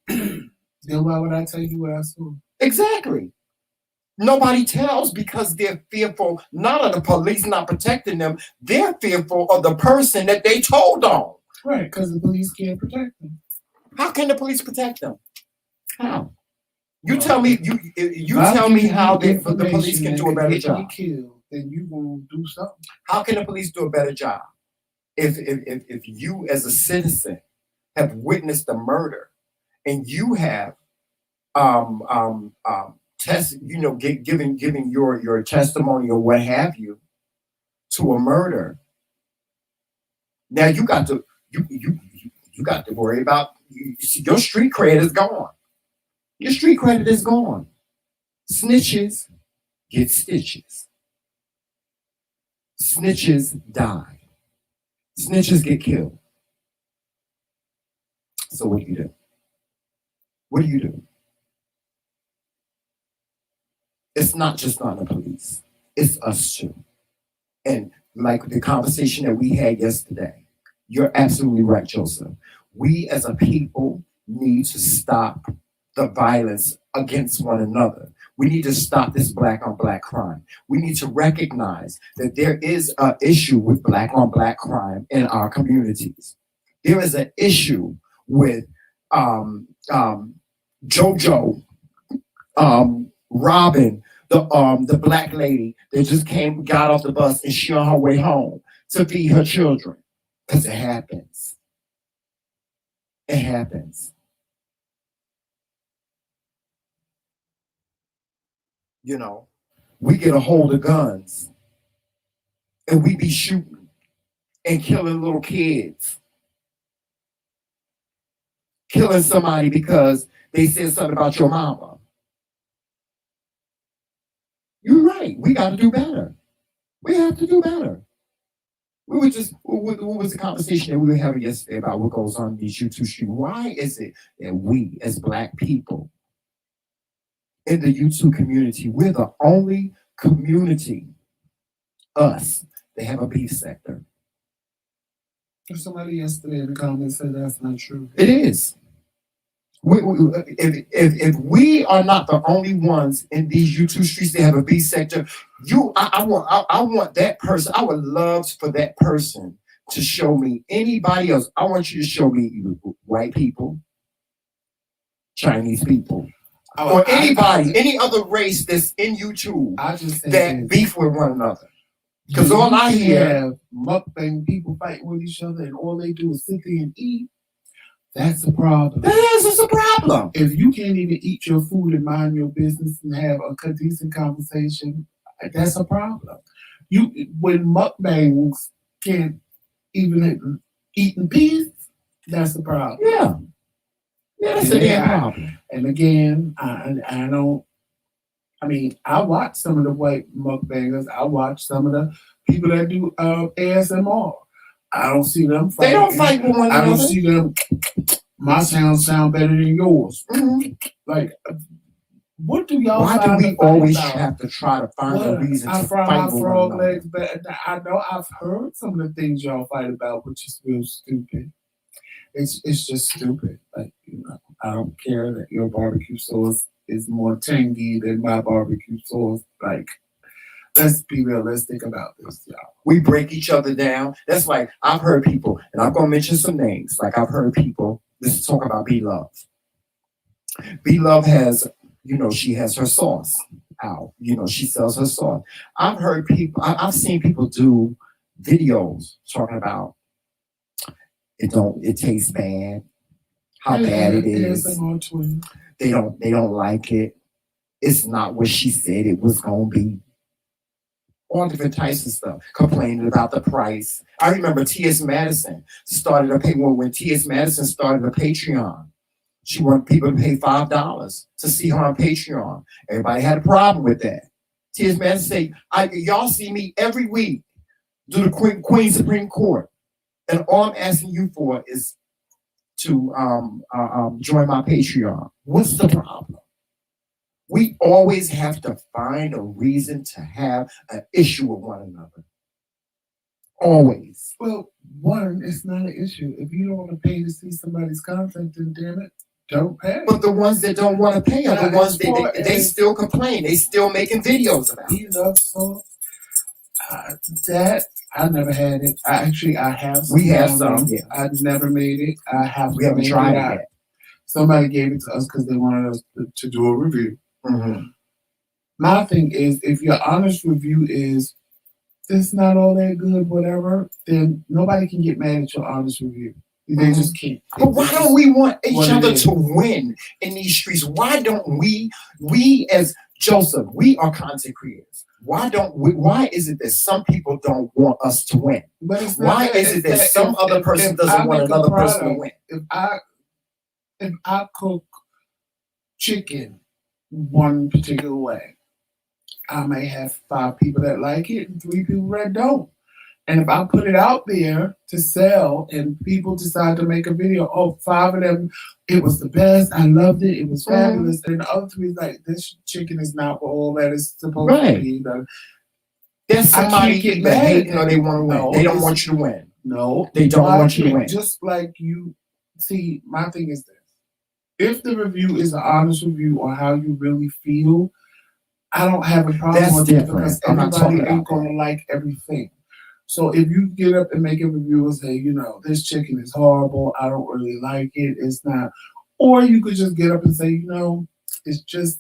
Then why would I tell you what I saw? Exactly. Nobody tells because they're fearful, not of the police not protecting them. They're fearful of the person that they told on. Right, because the police can't protect them. How can the police protect them? How? You tell me. You tell me how the police can do a better job. Then you will do something. How can the police do a better job if you as a citizen have witnessed the murder and you have giving your testimony or what have you to a murder? Now you got to worry about your street cred is gone. Your street credit is gone. Snitches get stitches. Snitches die. Snitches get killed. So what do you do? What do you do? It's not just on the police. It's us too. And like the conversation that we had yesterday, you're absolutely right, Joseph. We as a people need to stop the violence against one another. We need to stop this black on black crime. We need to recognize that there is an issue with black on black crime in our communities. There is an issue with um, um, JoJo robbing the black lady that just got off the bus, and she on her way home to feed her children. Because it happens. It happens. You know, we get a hold of guns and we be shooting and killing little kids, killing somebody because they said something about your mama. You're right. We got to do better. We have to do better. What was the conversation that we were having yesterday about what goes on in these YouTube streets? Why is it that we, as black people in the YouTube community, we're the only community, us, that have a beef sector? Somebody yesterday in the comments said that's not true. It is. If we are not the only ones in these YouTube streets that have a beef sector, I want that person. I would love for that person to show me anybody else. I want you to show me white people, Chinese people, or anybody, any other race that's in YouTube that beef with one another. Because all I hear have mukbang people fighting with each other, and all they do is sit there and eat. That's a problem. It's a problem. If you can't even eat your food and mind your business and have a decent conversation, that's a problem. When mukbangs can't even eat in peace, that's a problem. Yeah, that's a damn problem. And again, I don't. I mean, I watch some of the white mukbangers. I watch some of the people that do ASMR. I don't see them fight. They don't fight with one another. I don't see them. My sound better than yours. Mm-hmm. Like, what do y'all? Why do we always have to try to find a reason to fry fight my with frog one another? legs, but I know I've heard some of the things y'all fight about, which is real stupid. It's just stupid. Like, I don't care that your barbecue sauce is more tangy than my barbecue sauce. Like, let's be realistic about this, y'all. We break each other down. That's like, I've heard people, and I'm going to mention some names. Like, I've heard people, this is talking about B-Love. B-Love has, she has her sauce out. She sells her sauce. I've heard people, I've seen people do videos talking about it tastes bad, how bad it is. They don't like it. It's not what she said it was going to be. All different types of stuff, complaining about the price. I remember T.S. Madison started when T.S. Madison started a Patreon. She wanted people to pay $5 to see her on Patreon. Everybody had a problem with that. T.S. Madison said, y'all see me every week do the Queen Supreme Court. And all I'm asking you for is to join my Patreon. What's the problem? We always have to find a reason to have an issue with one another. Always. Well, one, it's not an issue. If you don't want to pay to see somebody's content, then damn it, don't pay. But the ones that don't want to pay are the ones that they still complain. They still making videos about it. So that I never had it. I have some. We have some. Yeah. I never made it. We haven't tried it yet. Somebody gave it to us because they wanted us to do a review. Mm-hmm. My thing is, if your honest review is it's not all that good, whatever, then nobody can get mad at your honest review. They just can't. But why don't we want each other to win in these streets? Why don't we as Joseph, we are content creators. Why is it that some people don't want us to win? Why is it that some other person doesn't want another person to win? If I cook chicken one particular way, I may have 5 people that like it and 3 people that don't. And if I put it out there to sell and people decide to make a video, oh, 5 of them, it was the best. I loved it. It was fabulous. And the other 3 is like, this chicken is not all that it's supposed to be. There's somebody get either mad hating or they want to win. They don't want you to win. No. They don't want you to win. Just like you, see, my thing is this. If the review is an honest review on how you really feel, I don't have a problem with it because everybody ain't going to like everything. So if you get up and make a review and say, you know, this chicken is horrible, I don't really like it, it's not. Or you could just get up and say, you know, it's just,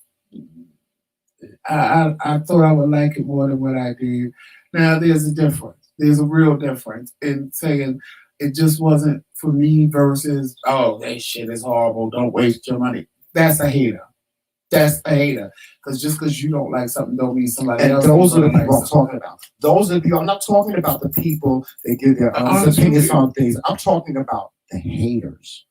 I thought I would like it more than what I did. Now there's a difference. There's a real difference in saying it just wasn't for me versus, oh, that shit is horrible, don't waste your money. That's a hater. That's a hater. Because just because you don't like something don't mean somebody else. And those are the people I'm talking about. Those are the people. I'm not talking about the people that give their honest opinions on things. I'm talking about the haters.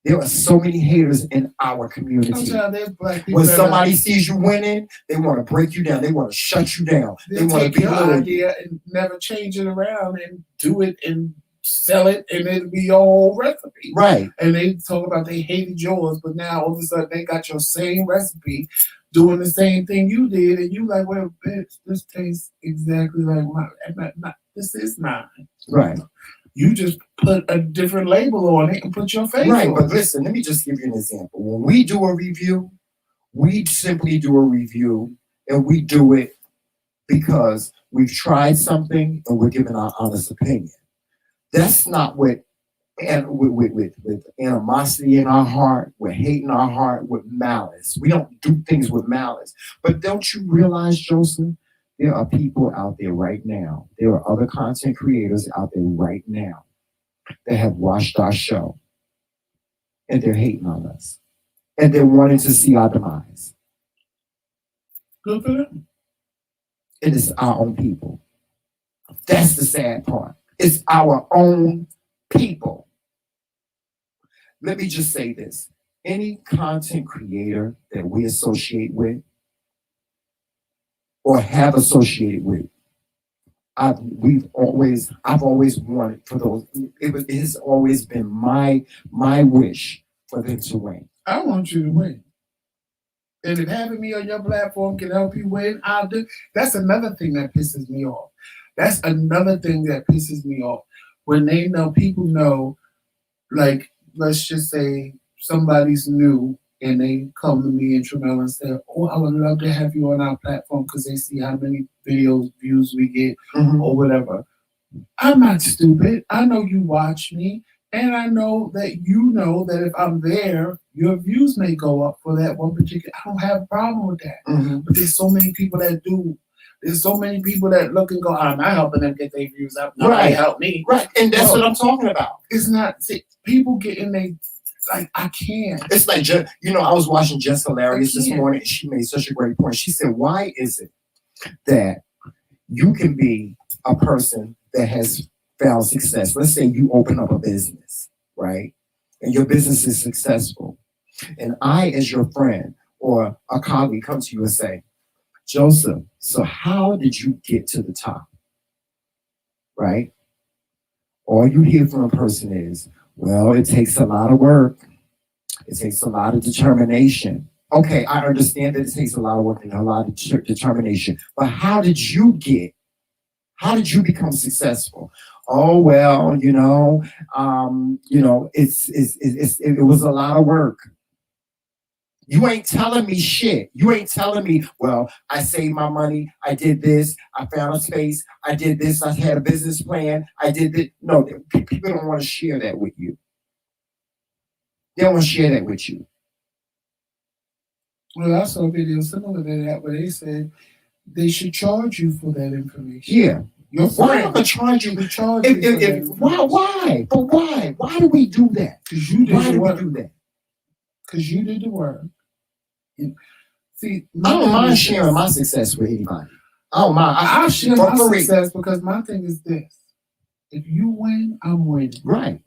There are so many haters in our community. There's black people when somebody sees you winning, they want to break you down. They want to shut you down. They want to take your idea and never change it around and do it and sell it, and it'll be your whole recipe. Right. And they talk about they hated yours, but now all of a sudden they got your same recipe doing the same thing you did, and you like, well, bitch, this tastes exactly like mine. This is mine. Right. You just put a different label on it and put your face on it. Right, but listen, let me just give you an example. When we do a review, we simply do a review, and we do it because we've tried something and we're giving our honest opinion. That's not with animosity in our heart, with hate in our heart, with malice. We don't do things with malice. But don't you realize, Joseph, there are people out there right now, there are other content creators out there right now that have watched our show and they're hating on us and they're wanting to see our demise. Good for them. It is our own people. That's the sad part. It's our own people. Let me just say this. Any content creator that we associate with or have associated with, I've always wanted for those. It has always been my wish for them to win. I want you to win. And if having me on your platform can help you win, I'll do. That's another thing that pisses me off. That's another thing that pisses me off. When they know, people know, like, let's just say somebody's new and they come to me and Tramel and say, oh, I would love to have you on our platform because they see how many videos, views we get or whatever. I'm not stupid. I know you watch me. And I know that you know that if I'm there, your views may go up for that one particular. I don't have a problem with that. But there's so many people that do. There's so many people that look and go, I'm not helping them get their views up. No, they help me. Right. And that's what I'm talking about. It's not, see, people get in they, like, I can't. It's like, I was watching Just Hilarious this morning and she made such a great point. She said, why is it that you can be a person that has found success? Let's say you open up a business, right? And your business is successful. And I, as your friend or a colleague, come to you and say, Joseph, so how did you get to the top? Right? All you hear from a person is, well, it takes a lot of work. It takes a lot of determination. Okay, I understand that it takes a lot of work and a lot of determination. But how did you become successful? Oh, well, it was a lot of work. You ain't telling me shit. You ain't telling me, well, I saved my money. I did this. I found a space. I did this. I had a business plan. I did it. No, people don't want to share that with you. They don't want to share that with you. Well, I saw a video similar to that where they said they should charge you for that information. Yeah. Why am I charge you? Why? But why? Why do we do that? Because you did the work. Why do we do that? Because you did the work. See, I don't mind sharing my success with anybody. I don't mind. I'll share my success because my thing is this. If you win, I'm winning. Right.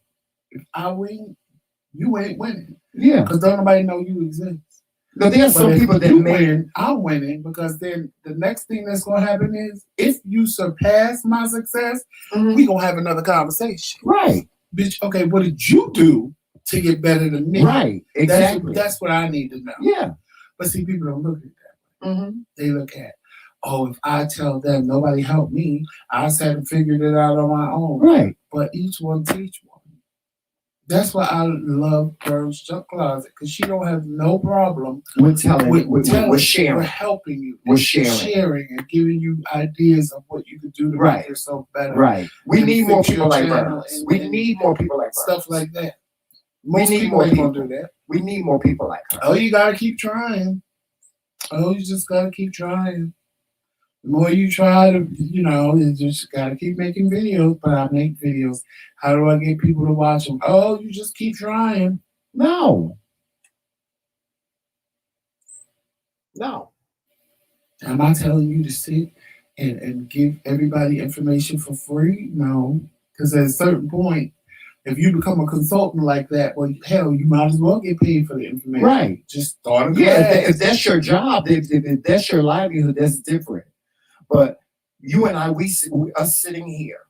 If I win, you ain't winning. Yeah. Because don't nobody know you exist. No, there are some But people if that you may. win, I'm winning, because then the next thing that's going to happen is, if you surpass my success, we going to have another conversation. Right. Bitch, okay, what did you do to get better than me? Right. Exactly. That's what I need to know. Yeah. But see, people don't look at that. They look at, oh, if I tell them nobody helped me, I sat and figured it out on my own. Right. But each one teach one. That's why I love Girls Junk Closet, because she don't have no problem with telling, with sharing, we're helping you, with sharing and giving you ideas of what you could do to make yourself better. Right. We need more people like that. We need more people like stuff like that. Most people ain't gonna do that. We need more people like her. Oh, you gotta keep trying. Oh, you just gotta keep trying. The more you try to, you just gotta keep making videos. But I make videos. How do I get people to watch them? Oh, you just keep trying. No. Am I telling you to sit and give everybody information for free? No. Because at a certain point, if you become a consultant like that, well, hell, you might as well get paid for the information. Right. Just start a class. Yeah, if that's your job, if that's your livelihood, that's different. But you and I, we are sitting here.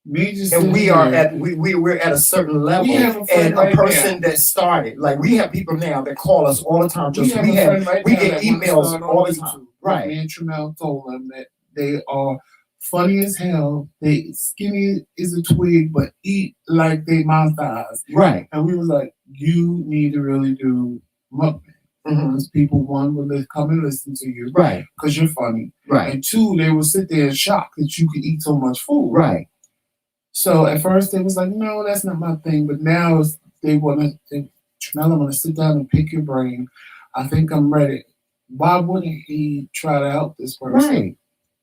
We're at a certain level, and a person that started, like we have people now that call us all the time. We get emails all the time. Right. Me and Tramel told them that they are funny as hell. They skinny as a twig, but eat like they monsters. Right. And we was like, you need to really do mukbang. Because people, one, will come and listen to you. Right. Because you're funny. Right. And two, they will sit there in shock that you can eat so much food. Right. So at first they was like, no, that's not my thing. But now they want to sit down and pick your brain. I think I'm ready. Why wouldn't he try to help this person? Right.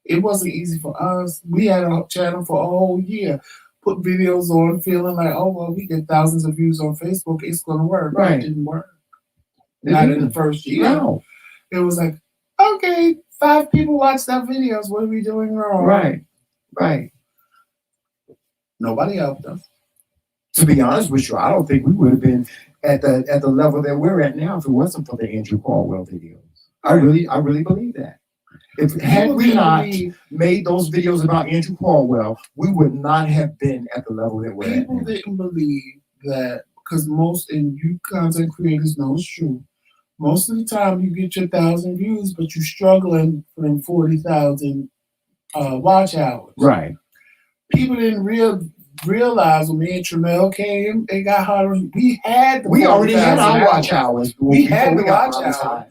It wasn't easy for us. We had a channel for a whole year. Put videos on, feeling like, oh, well, we get thousands of views on Facebook. It's going to work. Right. It didn't work. Not in the first year. No. It was like, okay, 5 people watched our videos. What are we doing wrong? Right. Right. Nobody helped us. To be honest with you, I don't think we would have been at the level that we're at now if it wasn't for the Andrew Caldwell videos. I really believe that. Had we not made those videos about Andrew Caldwell, we would not have been at the level that we're at. People didn't believe that, because you content creators know it's true. Most of the time you get your 1,000 views, but you're struggling for them 40,000 watch hours. Right. People didn't realize when me and Tramel came, it got harder. We already had our watch hours. We had the watch hours.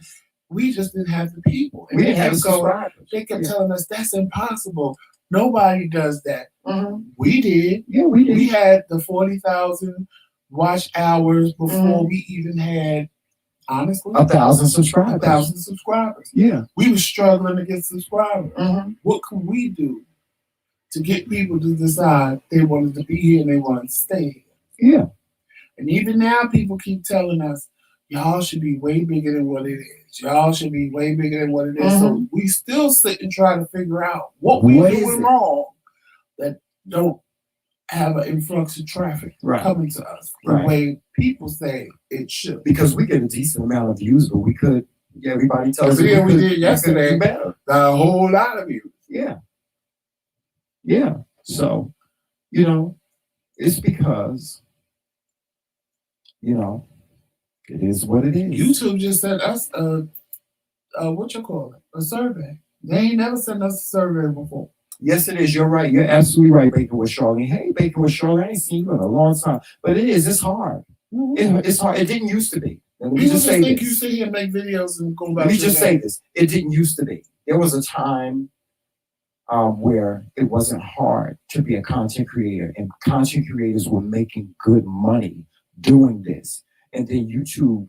We just didn't have the people. We didn't have subscribers. They kept telling us that's impossible. Nobody does that. Mm-hmm. We did. Yeah, we did. We had the 40,000 watch hours before we even had, honestly, 1,000 subscribers. 1,000 subscribers. Yeah. We were struggling to get subscribers. Mm-hmm. What can we do to get people to decide they wanted to be here and they wanted to stay here? Yeah. And even now, people keep telling us, y'all should be way bigger than what it is. Y'all should be way bigger than what it is. So we still sit and try to figure out what we're doing wrong that don't have an influx of traffic coming to us the way people say it should. Because we get a decent amount of views, but we could, everybody tells us we did yesterday, better. A whole lot of views. Yeah. Yeah. So, it's because, it is what it is. YouTube just sent us a survey. They ain't never sent us a survey before. Yes, it is. You're right. You're absolutely right, Baker with Charlie. Hey, Baker with Charlie, I ain't seen you in a long time. But it is. It's hard. It's hard. It didn't used to be. People just think you sit here and make videos and go back. Let me just say this. It didn't used to be. There was a time where it wasn't hard to be a content creator, and content creators were making good money doing this. And then YouTube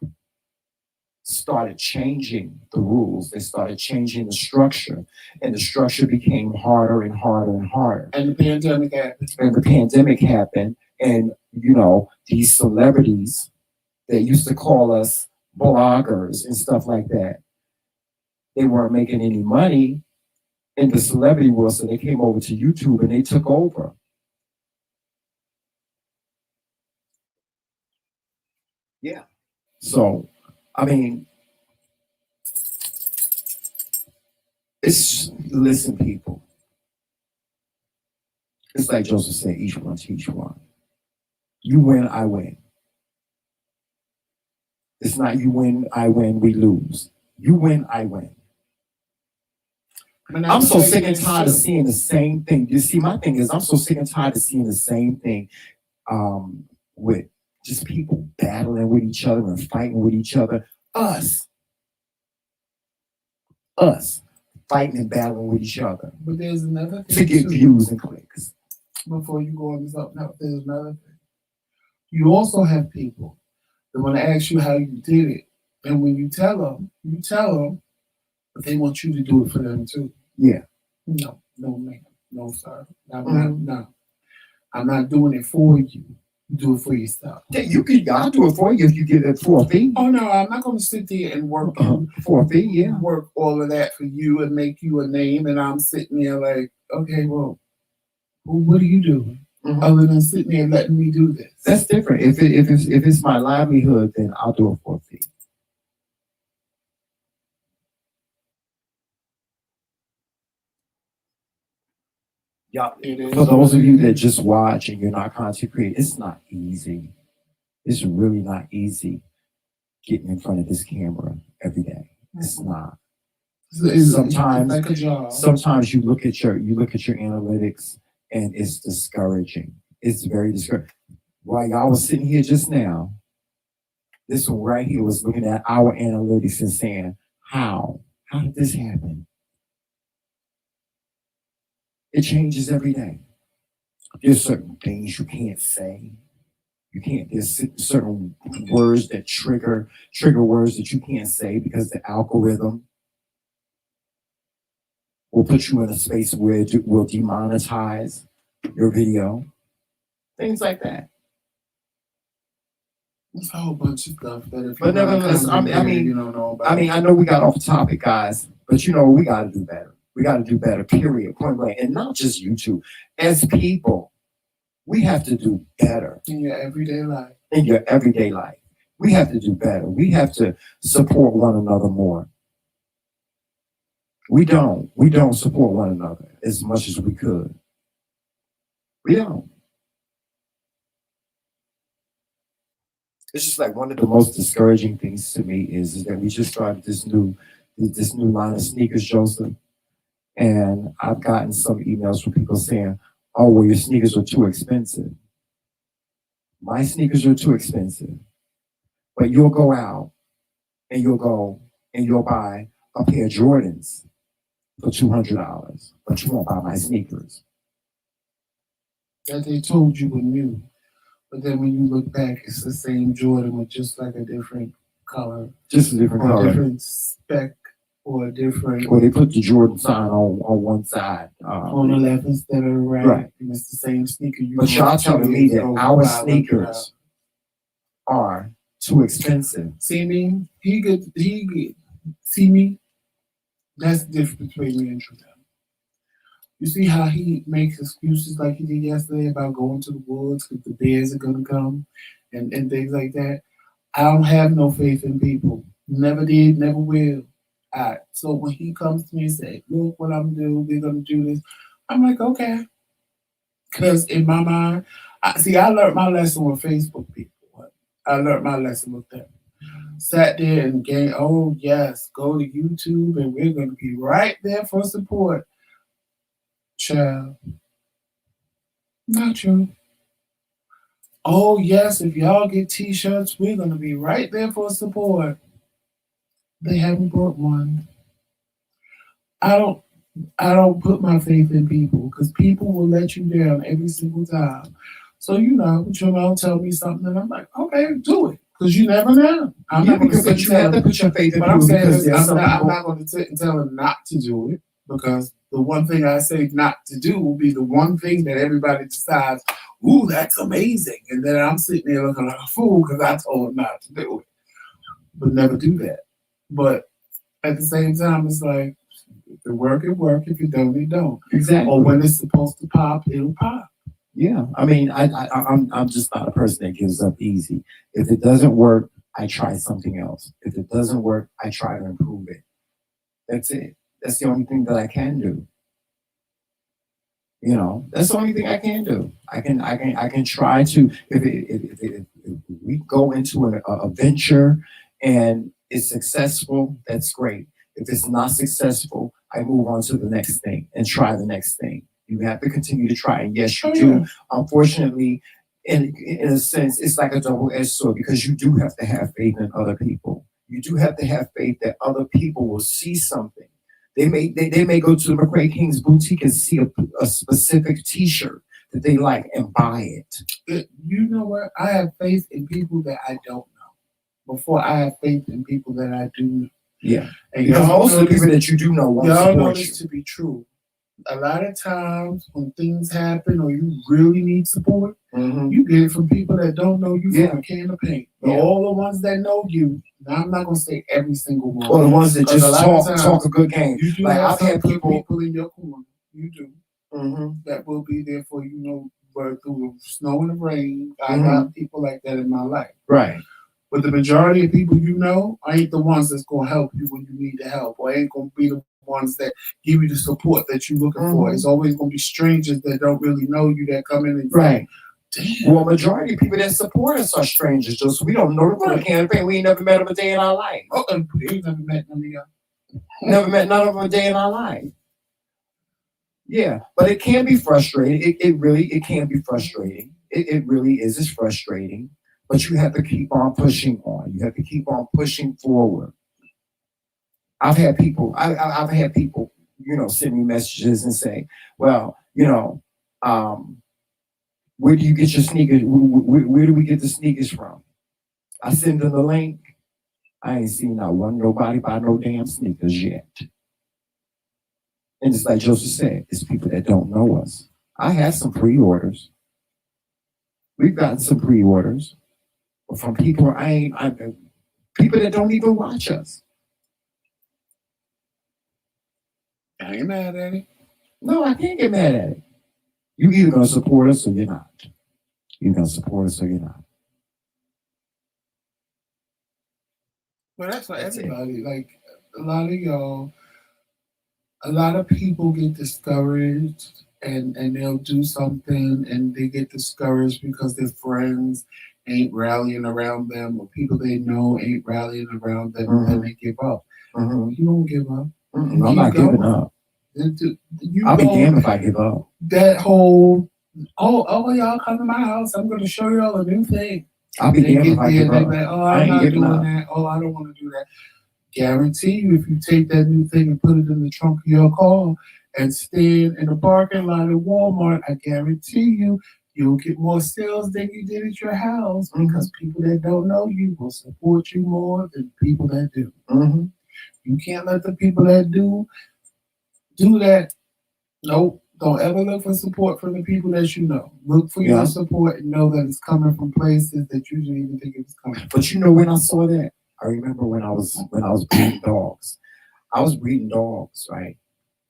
started changing the rules. They started changing the structure, and the structure became harder and harder and harder. And the pandemic happened. And these celebrities that used to call us bloggers and stuff like that, they weren't making any money in the celebrity world, so they came over to YouTube and they took over. Yeah. So I mean, listen, people. It's like Joseph said, each one teach one. You win, I win. It's not you win, I win, we lose. You win, I win. I'm so sick and tired of seeing the same thing. You see, my thing is, I'm so sick and tired of seeing the same thing with just people battling with each other and fighting with each other. Us fighting and battling with each other. But there's another thing to get views and clicks. Before you go on this up, now there's another thing. You also have people that want to ask you how you did it, and when you tell them, but they want you to do it for them too. Yeah. No, ma'am. No, sir. I'm not doing it for you. You do it for yourself. I'll do it for you if you give it for a fee. Oh no, I'm not going to sit there and work for a fee. Yeah, work all of that for you and make you a name, and I'm sitting there like, okay, well, what are you doing other than sitting there letting me do this? That's different. If it's my livelihood, then I'll do it for a fee. Yeah, for those of you that just watch and you're not content creating, it's not easy. It's really not easy getting in front of this camera every day. It's not. Sometimes, like a job. Sometimes you look at your analytics and it's discouraging. It's very discouraging. While y'all was sitting here just now, this one right here was looking at our analytics and saying, how did this happen? It changes every day. There's certain things you can't say. There's certain words that trigger words that you can't say because the algorithm will put you in a space where it will demonetize your video. Things like that. There's a whole bunch of stuff that but nevertheless, I mean, you don't know about. I mean, I know we got off topic, guys, but we got to do better. We got to do better, period, point blank. And not just YouTube. As people, we have to do better. In your everyday life. We have to do better. We have to support one another more. We don't support one another as much as we could. We don't. It's just like one of the most discouraging things to me is that we just started this new line of sneakers, Joseph. And I've gotten some emails from people saying, oh, well, your sneakers are too expensive. My sneakers are too expensive. But you'll go out and you'll buy a pair of Jordans for $200, but you won't buy my sneakers. That they told you were new. But then when you look back, it's the same Jordan with just like a different color. Just a different color. Different spec. Or different. Or they put the Jordan sign on one side. On the left instead of the right. Right. And it's the same sneaker. But y'all telling me that our sneakers are too expensive. See me? See me? That's the difference between me and Trudell. You see how he makes excuses like he did yesterday about going to the woods because the bears are going to come and things like that? I don't have no faith in people. Never did, never will. So when he comes to me and says, look what I'm doing, we're going to do this, I'm like, okay. Because in my mind, I learned my lesson with Facebook people. I learned my lesson with them. Sat there and oh yes, go to YouTube and we're going to be right there for support. Child. Not true. Oh yes, if y'all get t-shirts, we're going to be right there for support. They haven't brought one. I don't put my faith in people because people will let you down every single time. So tell me something and I'm like, okay, do it. Because you never know. I'm not going to sit and tell them. Put your faith in but I'm saying I'm not going to sit and tell them not to do it because the one thing I say not to do will be the one thing that everybody decides, ooh, that's amazing. And then I'm sitting there looking like a fool because I told them not to do it. But never do that. But at the same time, it's like, if it work, it work. If it don't, it don't. Exactly. Or when it's supposed to pop, it'll pop. Yeah. I mean, I'm just not a person that gives up easy. If it doesn't work, I try something else. If it doesn't work, I try to improve it. That's it. That's the only thing that I can do. That's the only thing I can do. I can try to, if we go into a venture and it's successful, that's great. If it's not successful, I move on to the next thing and try the next thing. You have to continue to try. And yes, you do. Unfortunately, in a sense, it's like a double-edged sword because you do have to have faith in other people. You do have to have faith that other people will see something. They may go to the McRae Kingz boutique and see a specific T-shirt that they like and buy it. You know what? I have faith in people that I don't know before I have faith in people that I do know. Yeah, and because most of the people that you do know won't support you. Y'all know this to be true. A lot of times when things happen or you really need support, you get it from people that don't know you from a can of paint. All the ones that know you. Now, I'm not gonna say every single one. Or the ones that just talk a good game. You do like have I've some had good people in your corner. You do. That will be there for you. Through the snow and the rain. I got people like that in my life. Right. But the majority of people you know ain't the ones that's gonna help you when you need the help, or ain't gonna be the ones that give you the support that you're looking for. It's always gonna be strangers that don't really know you that come in and right. Say, damn. Well, majority of people that support us are strangers, just we don't know them from the campaign. We ain't never met them a day in our life. Oh, we ain't never met none of y'all. Never met none of them a day in our life. Yeah, but it can be frustrating. It really can be frustrating. It really is. It's frustrating. But you have to keep on pushing on. You have to keep on pushing forward. I've had people, send me messages and say, well, where do you get your sneakers? Where do we get the sneakers from? I send them the link. I ain't seen nobody buy no damn sneakers yet. And just like Joseph said, it's people that don't know us. I have some pre-orders. We've gotten some pre-orders from people people that don't even watch us. I ain't mad at it. No, I can't get mad at it. You either gonna support us or you're not. You're gonna support us or you're not. Well, that's for everybody. Like a lot of y'all, a lot of people get discouraged and they'll do something and they get discouraged because their friends ain't rallying around them or people they know ain't rallying around them and then they give up. You don't give up. I'm not giving up. I'll be damned if I give up. That whole, y'all come to my house, I'm going to show y'all a new thing. I'll be damned if I give up. Like, I'm not doing that. I don't want to do that. Guarantee you, if you take that new thing and put it in the trunk of your car and stand in the parking lot at Walmart, I guarantee you'll get more sales than you did at your house because people that don't know you will support you more than people that do. You can't let the people that do that. Nope. Don't ever look for support from the people that you know. Look for your support and know that it's coming from places that you didn't even think it was coming. But when I saw that, I remember when I was breeding dogs. I was breeding dogs, right?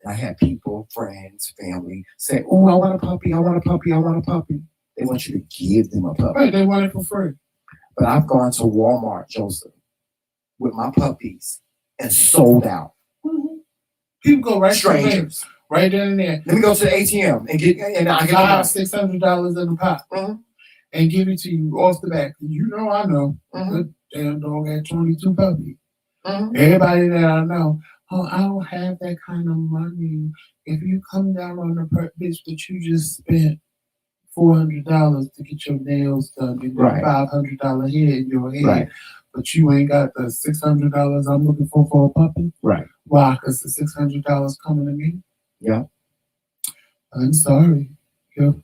And I had people, friends, family say, "Oh, I want a puppy. I want a puppy. I want a puppy." They want you to give them a puppy. Right, they want it for free. But I've gone to Walmart, Joseph, with my puppies and sold out. People go right strangers. Right then and there. Let me go to the ATM and I get $500-$600 in the pot and give it to you off the back. I know. Good damn dog had 22 puppies. Everybody that I know, I don't have that kind of money. If you come down on the bitch, but you just spent $400 to get your nails done and $500 hair in your head, but you ain't got the $600 I'm looking for a puppy. Right. Why? Because the $600 coming to me. Yeah. I'm sorry. Your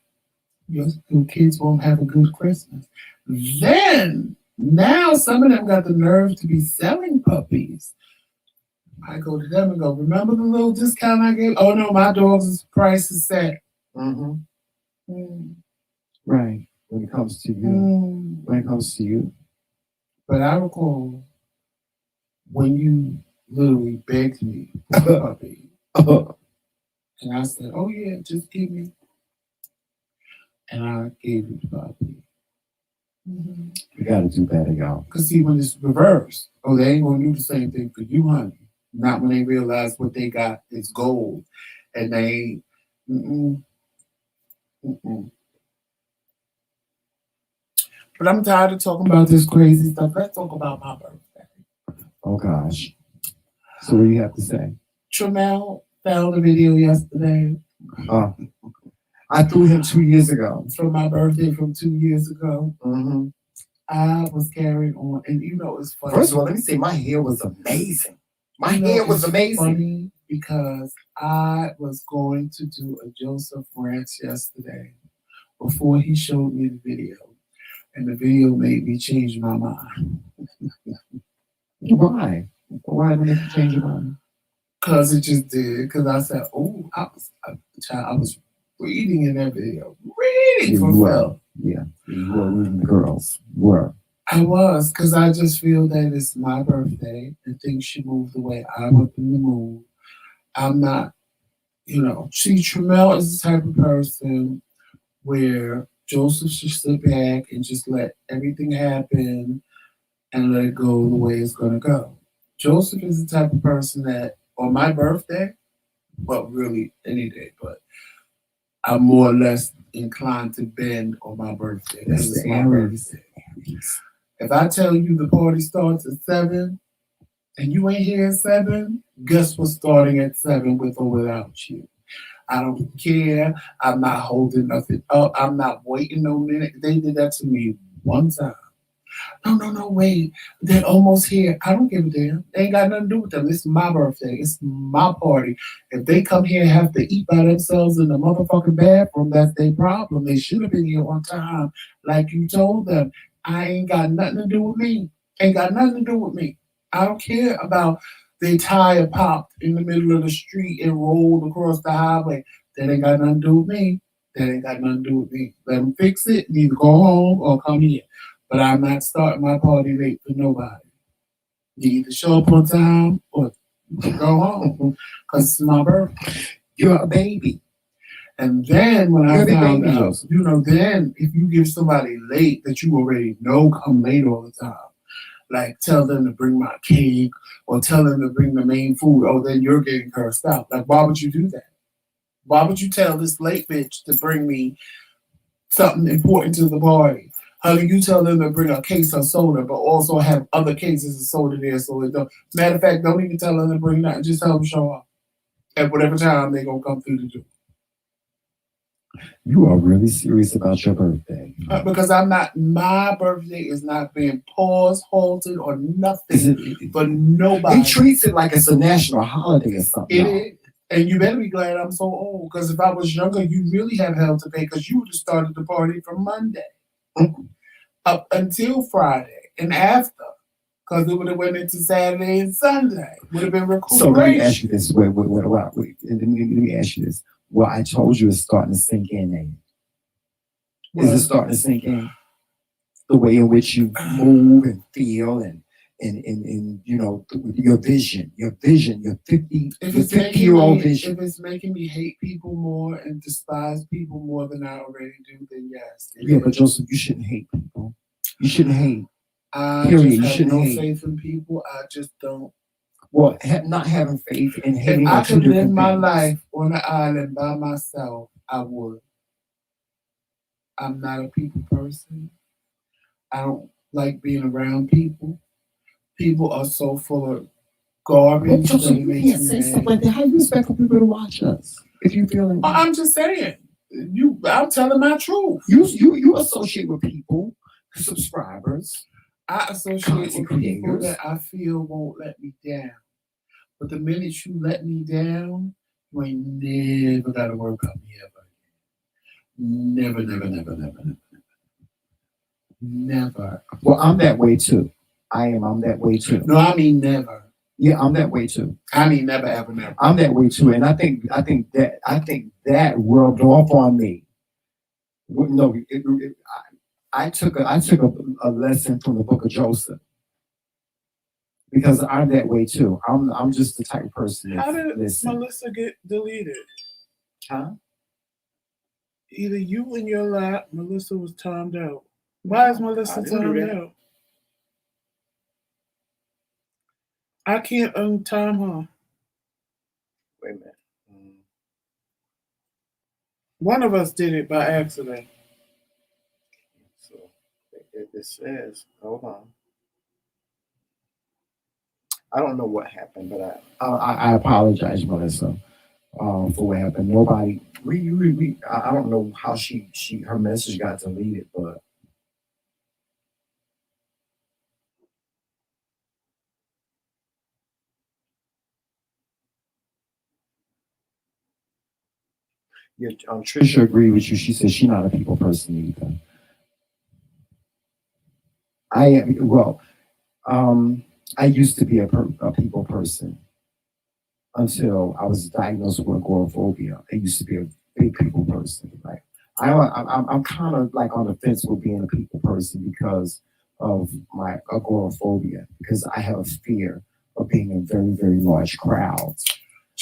kids won't have a good Christmas. Then, now some of them got the nerve to be selling puppies. I go to them and go, remember the little discount I gave? Oh, no, my dog's price is set. Right. When it comes to you. But I recall when you literally begged me for a puppy. And I said, oh, yeah, just give me. And I gave you the puppy. We got to do better, y'all. Because see, when it's reversed, oh, they ain't going to do the same thing for you, honey. Not when they realize what they got is gold. And they ain't. Mm-mm, mm-mm. But I'm tired of talking about this crazy stuff. Let's talk about my birthday. Oh, gosh. So what do you have to say? Tramel found a video yesterday. I threw him 2 years ago. From my birthday from 2 years ago. Mm-hmm. I was carrying on. And you know, it's funny. First of all, let me say my hair was amazing. My hair was amazing. Funny because I was going to do a Joseph Ranch yesterday before he showed me the video. And the video made me change my mind. Why? Why did it change your mind? Because it just did. Because I said, oh, I was reading in that video. Reading for Phil. Yeah, you were reading the girls. Were. I was, because I just feel that it's my birthday and things should move the way I want them to move. I'm not, see, Tramel is the type of person where Joseph should sit back and just let everything happen and let it go the way it's going to go. Joseph is the type of person that on my birthday, well, really any day, but I'm more or less inclined to bend on my birthday. That's my birthday. If I tell you the party starts at 7 and you ain't here at 7, guess what's starting at 7 with or without you? I don't care. I'm not holding nothing up. I'm not waiting no minute. They did that to me one time. No, wait. They're almost here. I don't give a damn. They ain't got nothing to do with them. It's my birthday. It's my party. If they come here and have to eat by themselves in the motherfucking bathroom, that's their problem. They should have been here on time, like you told them. I ain't got nothing to do with me. Ain't got nothing to do with me. I don't care about their tire popped in the middle of the street and rolled across the highway. That ain't got nothing to do with me. That ain't got nothing to do with me. Let them fix it. Either go home or come here. But I'm not starting my party late for nobody. You either show up on time or go home because it's my birthday. You're a baby. And then when I found out, then if you give somebody late that you already know come late all the time, like tell them to bring my cake or tell them to bring the main food, oh, then you're getting cursed out. Like, why would you do that? Why would you tell this late bitch to bring me something important to the party? How do you tell them to bring a case of soda, but also have other cases of soda there? So it don't. Matter of fact, don't even tell them to bring that. Just tell them to show up at whatever time they're gonna come through the door. You are really serious about your birthday. Because I'm not. My birthday is not being paused, halted, or nothing for nobody. It treats it like it's a national holiday or something. It is. And you better be glad I'm so old. Because if I was younger, you really have hell to pay. Because you would have started the party from Monday. Up until Friday and after, because it would have went into Saturday and Sunday. Would have been recuperation. So let me ask you this. Wait. Let me ask you this. Well, I told you it's starting to sink in. Is it starting to sink in? The way in which you move and feel and your vision, your 50-year-old vision. If it's making me hate people more and despise people more than I already do, then yes. Yeah, but Joseph, you shouldn't hate people. You shouldn't hate. Period. You shouldn't have no faith in people. I just don't. Well, not having faith and hating. If I could live my life on an island by myself, I would. I'm not a people person. I don't like being around people. People are so full of garbage. You can't say stuff like that. How do you expect for people to watch us if you feel like I'm just saying. I'm telling my truth. You associate with people, subscribers. I associate with people that I feel won't let me down. But the minute you let me down, you ain't never got to work on me ever again. Never. Well, I'm that way too. I'm that way too. No, I mean never. Yeah, I'm that way too. I mean never, ever, never. I'm that way too, and I think that rubbed off on me. No, I took a lesson from the book of Joseph because I'm that way too. I'm just the type of person. How did Melissa get deleted? Huh? Either you in your lap, Melissa was timed out. Why is Melissa I didn't do timed that. out? I can't untime her. Wait a minute. One of us did it by accident. So it says, hold on. I don't know what happened, but I apologize, Melissa, for what happened. Nobody, I don't know how her message got deleted, but yeah, Trisha agreed with you. She said she's not a people person either. I am, well, I used to be a people person until I was diagnosed with agoraphobia. I used to be a big people person. Like I'm kind of like on the fence with being a people person because of my agoraphobia, because I have a fear of being in very, very large crowds.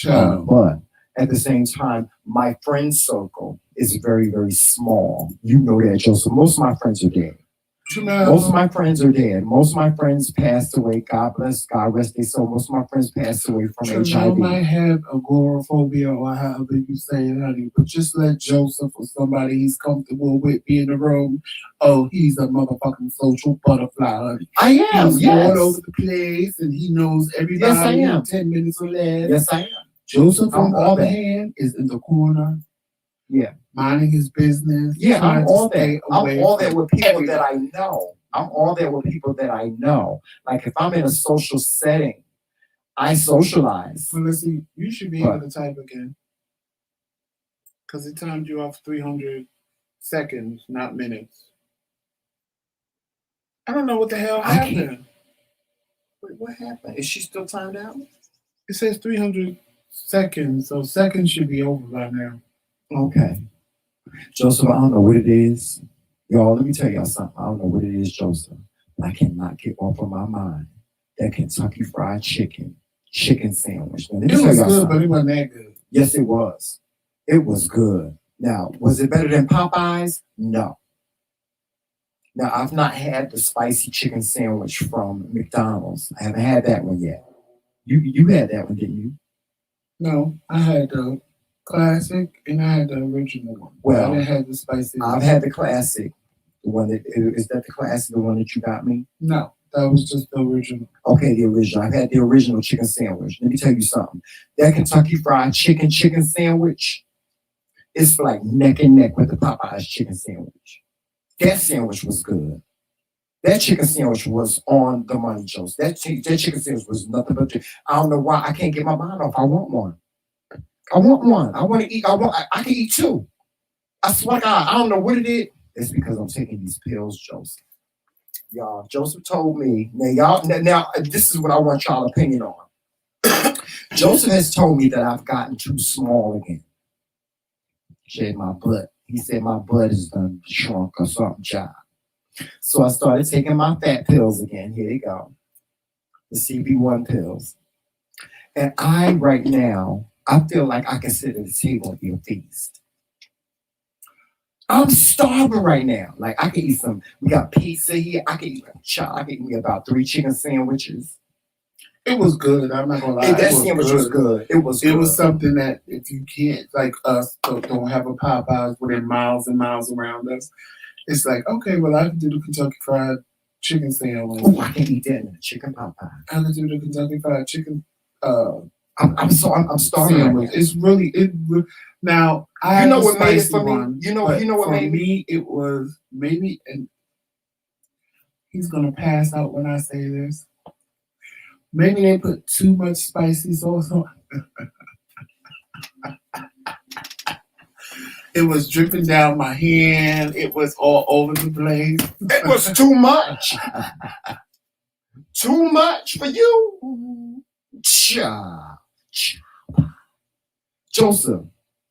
But at the same time, my friend circle is very, very small. You know that, Joseph. Most of my friends are dead. Most of my friends are dead. Most of my friends passed away. God bless, God rest their soul. Most of my friends passed away from HIV. Might have agoraphobia or however you say it, honey, but just let Joseph or somebody he's comfortable with be in the room. Oh, he's a motherfucking social butterfly, honey. I am, he's all over the place and he knows everybody. Yes, I am. 10 minutes or less. Yes, I am. Joseph, on the other hand, is in the corner. Yeah. Minding his business. Yeah, I'm all that. I'm all that with people everybody. that I know. I'm all that with people that I know. Like if I'm in a social setting, I socialize. Melissa, you should be able to type again. Because it timed you off 300 seconds, not minutes. I don't know what the hell happened. Wait, what happened? Is she still timed out? It says 300 seconds, so seconds should be over by now. Okay. Joseph, I don't know what it is. Y'all, let me tell y'all something. I don't know what it is, Joseph, but I cannot get off of my mind that Kentucky Fried Chicken sandwich. Now, let me it tell was y'all good, something. but it wasn't that good. Yes, it was. It was good. Now, was it better than Popeyes? No. Now, I've not had the spicy chicken sandwich from McDonald's. I haven't had that one yet. You had that one, didn't you? No, I had the classic and I had the original one. Well, I didn't have the spicy. I've had the classic. The one that is that the classic, the one that you got me? No, that was just the original. Okay, the original. I've had the original chicken sandwich. Let me tell you something. That Kentucky Fried Chicken sandwich is like neck and neck with the Popeyes chicken sandwich. That sandwich was good. That chicken sandwich was on the money, Joseph. That chicken sandwich was nothing but. I don't know why I can't get my mind off. I want one. I want to eat. I can eat two. I swear to God, I don't know what it is. It's because I'm taking these pills, Joseph. Y'all, Joseph told me. Now, this is what I want y'all opinion on. Joseph has told me that I've gotten too small again. Shed my butt. He said my butt is done shrunk or something, child. So I started taking my fat pills again. Here they go. The CB1 pills. And right now, I feel like I can sit at the table and eat a feast. I'm starving right now. Like I can eat some. We got pizza here. I can eat me about 3 chicken sandwiches. It was good. I'm not gonna lie. That sandwich was good. It was something that if you can't, like us, don't have a Popeyes within miles and miles around us, it's like, okay, well, I can do the Kentucky Fried Chicken sandwich. Oh, I can eat that in a chicken Popeye. I can do the Kentucky Fried Chicken. I'm starving. Sandwich. It's really now. You know what made it for me? You know what made me? It was maybe, and he's gonna pass out when I say this. Maybe they put too much spicy sauce on. It was dripping down my hand. It was all over the place. It was too much. Too much for you. Joseph,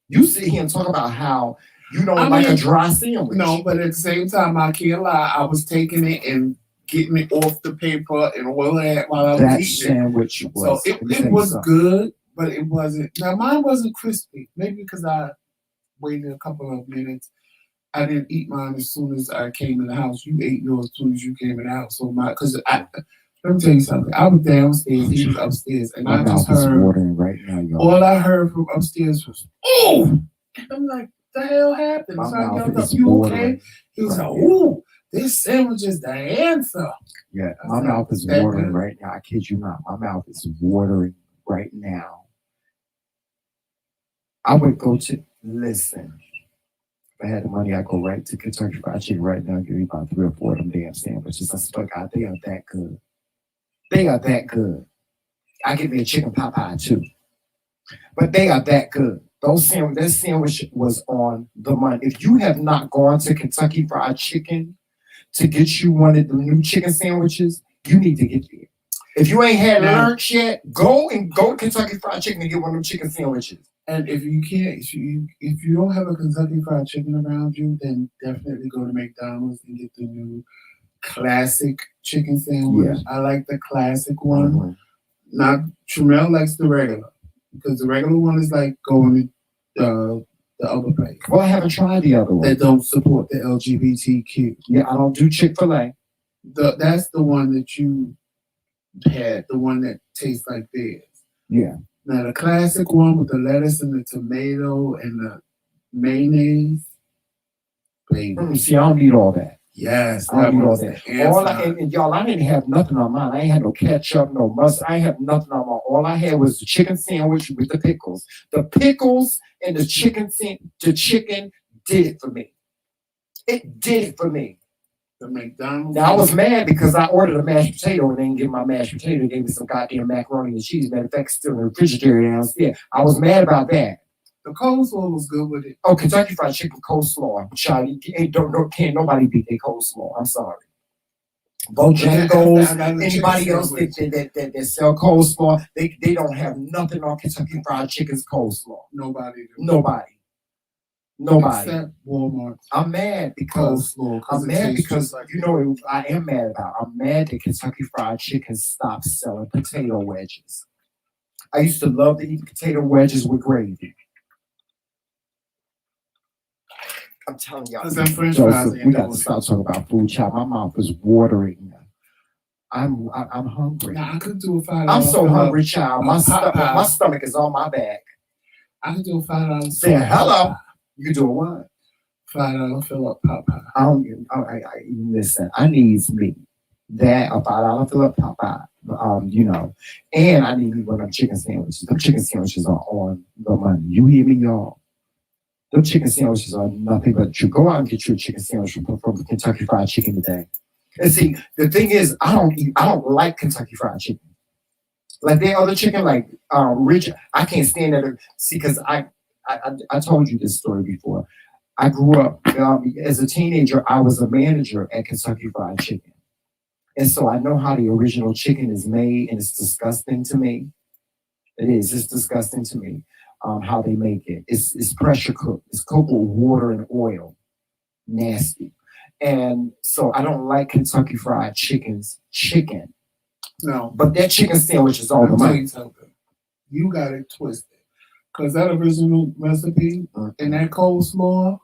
you sit here and talk about how you don't like a dry sandwich. No, but at the same time, I can't lie. I was taking it and getting it off the paper and all that while I was eating sandwich it. So it was good, but it wasn't. Now mine wasn't crispy. Maybe because I waited a couple of minutes. I didn't eat mine as soon as I came in the house. You ate yours as soon as you came in the house. So let me tell you something. I was downstairs, he was upstairs, and My I mouth just is heard. watering right now, y'all. All I heard from upstairs was, "Oh!" I'm like, "The hell happened?" My So I mouth yelled up, is "You watering okay?" He was right like, now. "Ooh, this sandwich is the answer." Yeah, I my said, mouth is "That watering good?" right now. I kid you not. My mouth is watering right now. I would go to listen. If I had the money, I'd go right to Kentucky Fried Chicken right now and give me about 3 or 4 of them damn sandwiches. I swear to God, they are that good. They are that good. I give me a chicken pot pie too. But they are that good. That sandwich was on the money. If you have not gone to Kentucky Fried Chicken to get you one of the new chicken sandwiches, you need to get there. If you ain't had lunch yet, go to Kentucky Fried Chicken and get one of them chicken sandwiches. And if you can't, if you don't have a Kentucky Fried Chicken around you, then definitely go to McDonald's and get the new classic chicken sandwich. Yeah. I like the classic one. Mm-hmm. Not Tramel likes the regular because the regular one is like going to the other place. Well, I haven't tried the other one. They don't support the LGBTQ. Yeah, I don't do Chick-fil-A. That's the one that you had, the one that tastes like theirs. Yeah. Now the classic one with the lettuce and the tomato and the mayonnaise, baby. See, I don't need all that. Yes, I don't need all that. that. And y'all, I didn't have nothing on mine. I ain't had no ketchup, no mustard. I ain't have nothing on mine. All I had was the chicken sandwich with the pickles. The pickles and the chicken did it for me. It did it for me. The McDonald's. Now I was mad because I ordered a mashed potato and they didn't give my mashed potato. They gave me some goddamn macaroni and cheese. Matter of fact, it's still in the refrigerator downstairs. I was mad about that. The coleslaw was good with it. Oh, Kentucky Fried Chicken coleslaw. Child, can't nobody beat their coleslaw. I'm sorry. Bojangles, anybody else that sell coleslaw, they don't have nothing on Kentucky Fried Chicken's coleslaw. Nobody. Nobody. Except Walmart. I'm mad because you know what I am mad about. I'm mad that Kentucky Fried Chicken stopped selling potato wedges. I used to love to eat potato wedges with gravy. I'm telling y'all, Joseph, we got to stop talking about food, child. My mouth is watering. I'm hungry. Now I could do a $5. I'm so hungry, child. My stomach is on my back. I could do a $5. Saying hello. You do what? $5 fill up Popeye. Listen. I need me that a $5 fill up Popeye. And I need me one of them chicken sandwiches. The chicken sandwiches are on the money. You hear me, y'all? Those chicken sandwiches are nothing but you go out and get you a chicken sandwich from Kentucky Fried Chicken today. And see, the thing is, I don't like Kentucky Fried Chicken. Like their other chicken, like Rich, I can't stand that. See, because I told you this story before. I grew up as a teenager. I was a manager at Kentucky Fried Chicken, and so I know how the original chicken is made, and it's disgusting to me. It is. It's disgusting to me. How they make it. It's pressure cooked. It's cooked with water and oil. Nasty. And so I don't like Kentucky Fried Chicken's chicken. No. But that chicken sandwich is all the money. You got it twisted. Because that original recipe and that coleslaw,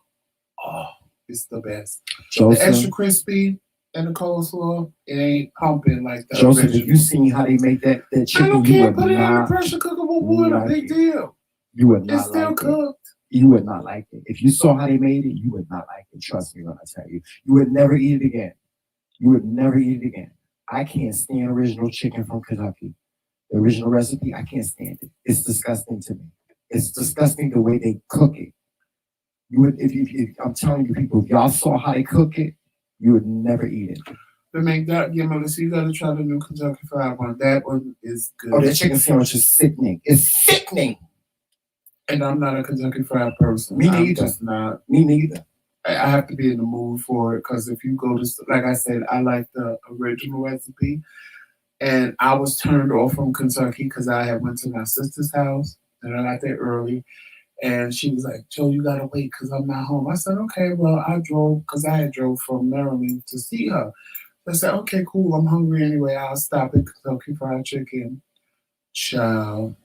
it's the best. Joseph, the extra crispy and the coleslaw, it ain't pumping like that. Joseph, original. If you seen how they make that chicken, I don't care. Put it in the pressure cooker with water. Big deal. You would not it's still like cooked. It. You would not like it. If you saw how they made it, you would not like it. Trust me when I tell you. You would never eat it again. You would never eat it again. I can't stand original chicken from Kentucky. The original recipe, I can't stand it. It's disgusting to me. It's disgusting the way they cook it. You would, if I'm telling you, people, if y'all saw how they cook it, you would never eat it. To make that, Melissa, you gotta try the new Kentucky Fried one. That one is good. Oh, that chicken sandwich is sickening. It's sickening. And I'm not a Kentucky Fried person. Me neither. I'm just not. Me neither. I have to be in the mood for it because if you go to, like I said, I like the original recipe. And I was turned off from Kentucky because I had went to my sister's house and I got there early. And she was like, Joe, you got to wait because I'm not home. I said, okay, well, I drove because I had drove from Maryland to see her. I said, okay, cool. I'm hungry anyway. I'll stop at Kentucky Fried Chicken. Child.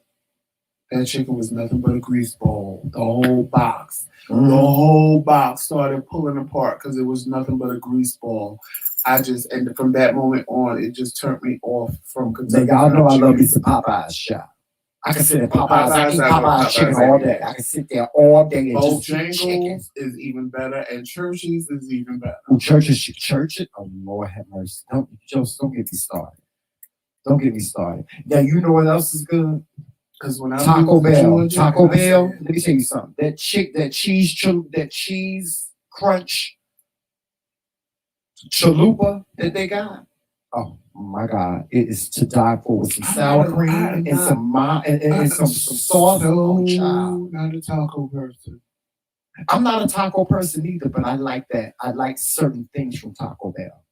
that chicken was nothing but a grease ball. The whole box. Mm. The whole box started pulling apart because it was nothing but a grease ball. And from that moment on, it just turned me off from Kentucky. Nigga, y'all know I Fried love me Chicken. some Popeyes shop. I can sit at Popeyes. Popeyes, I eat I love Popeyes Popeyes chicken every all day. day. I can sit there all day and just eat chicken. Bojangles is even better, and Church's is even better. Oh, Church's. Oh Lord have mercy. Don't get me started. Don't get me started. Now you know what else is good? Because when I Taco Bell. Georgia, Taco I Bell. said, Let me tell you something. That cheese crunch chalupa that they got. Oh my God! It is to die for with some sour cream and some sauce. Oh, child. Not a taco person. I'm not a taco person either, but I like that. I like certain things from Taco Bell.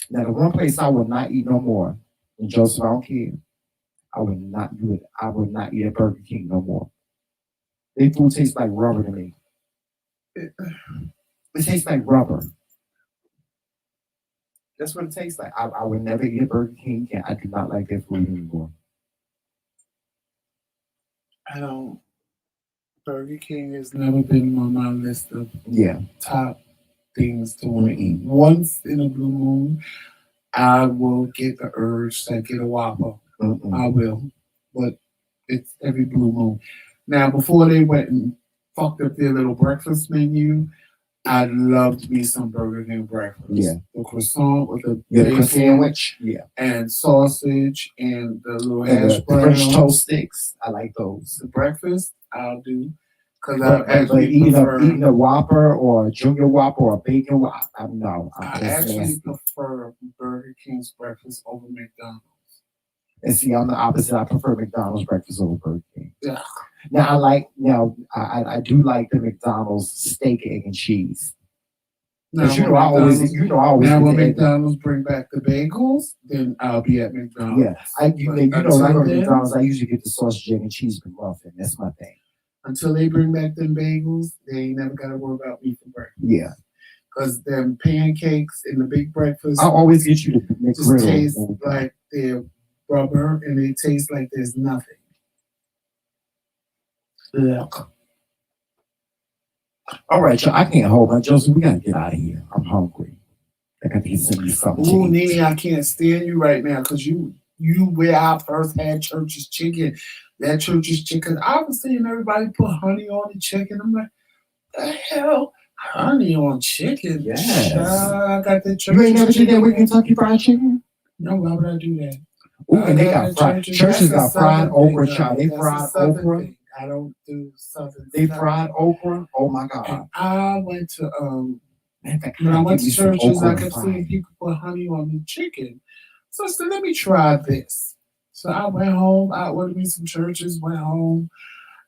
Now, the one place I would not eat no more, and Joseph, I don't care. I would not do it. I would not eat at Burger King no more. Their food tastes like rubber to me. It tastes like rubber. That's what it tastes like. I would never eat at Burger King, and I do not like their food anymore. I don't. Burger King has never been on my list of top things to want to eat. Once in a blue moon, I will get the urge to get a Whopper. I will, but it's every blue moon. Now, before they went and fucked up their little breakfast menu, I loved me some Burger King breakfast. Yeah. The croissant with the bacon sandwich. Yeah. And sausage and the little hash browns. French toast sticks. I like those. The breakfast, I'll do. Because I eating a Whopper or a Junior Whopper or a Bacon Whopper. I actually prefer Burger King's breakfast over McDonald's. And see, I'm the opposite. I prefer McDonald's breakfast over Burger King. Yeah. Now I do like the McDonald's steak, egg, and cheese. Now, I always. Now when McDonald's bring back the bagels, then I'll be at McDonald's. Yeah, when I go to McDonald's, I usually get the sausage, egg, and cheese McMuffin. That's my thing. Until they bring back them bagels, they ain't never got to worry about me for breakfast. Yeah. Because them pancakes and the big breakfast, I always get you the McRae. Just taste like they're rubber and they taste like there's nothing. Look. All right, y'all. I can't hold my Joseph. We gotta get out of here. I'm hungry. I got to get something. Ooh, Nene, I can't stand you right now because you where I first had Church's chicken. That Church's chicken. I was seeing everybody put honey on the chicken. I'm like, the hell? Honey on chicken? Yes. I got that Church's chicken. You ain't never did that with Kentucky Fried Chicken? No, why would I do that? Ooh, and they got fried. Church's got fried okra, child. They fried okra. I don't do something. They fried okra. Oh my God! And I went to when I went to Church's, I kept seeing people put honey on the chicken. So I said, let me try this. So I went home. I ordered me some Church's. Went home,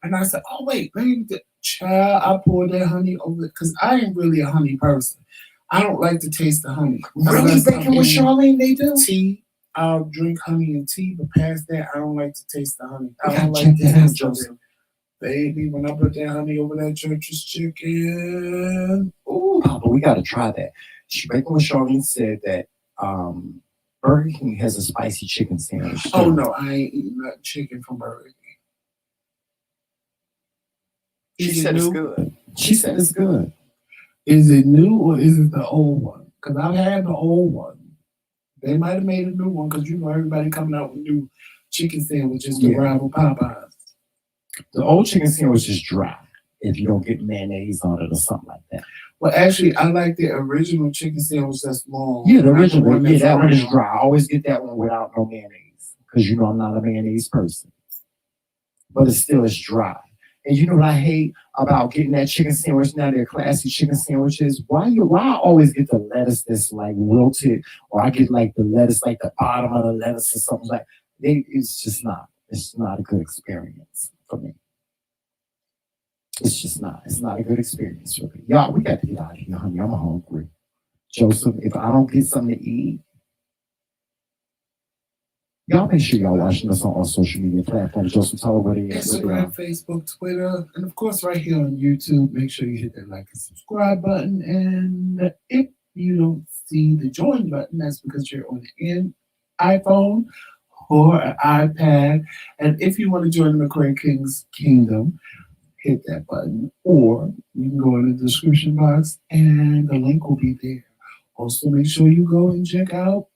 and I said, oh wait, maybe the child. I poured that honey over because I ain't really a honey person. I don't like to taste the honey. Really, baking with Charlene, they do tea. I'll drink honey and tea, but past that, I don't like to taste the honey. I don't like like to taste Joseph. Baby, when I put that honey over that Church's chicken, ooh. Oh, but we got to try that. Baking with Charlene said that Burger King has a spicy chicken sandwich. Oh no, I ain't eating that chicken from Burger King. She said it's good. She said it's good. Is it new or is it the old one? Because I've had the old one. They might have made a new one because you know everybody coming out with new chicken sandwiches to rival Popeyes. The old chicken sandwich is dry if you don't get mayonnaise on it or something like that. Well, actually, I like the original chicken sandwich that's long. Yeah, the original one. Yeah, that one is dry. I always get that one without no mayonnaise because you know I'm not a mayonnaise person. But it still is dry. And you know what I hate about getting that chicken sandwich now? They're classy chicken sandwiches. Why I always get the lettuce that's like wilted, or I get like the lettuce like the bottom of the lettuce or something like. It's just not. It's not a good experience for me. It's just not. It's not a good experience for me. Y'all, we got to get out of here, honey. I'm hungry. Joseph, if I don't get something to eat, y'all make sure y'all watching us on all social media platforms. Joseph, tell her what it is. Instagram, Facebook, Twitter, and of course right here on YouTube. Make sure you hit that like and subscribe button. And if you don't see the join button, that's because you're on an iPhone or an iPad. And if you want to join the McRae King's Kingdom, hit that button, or you can go in the description box and the link will be there. Also, make sure you go and check out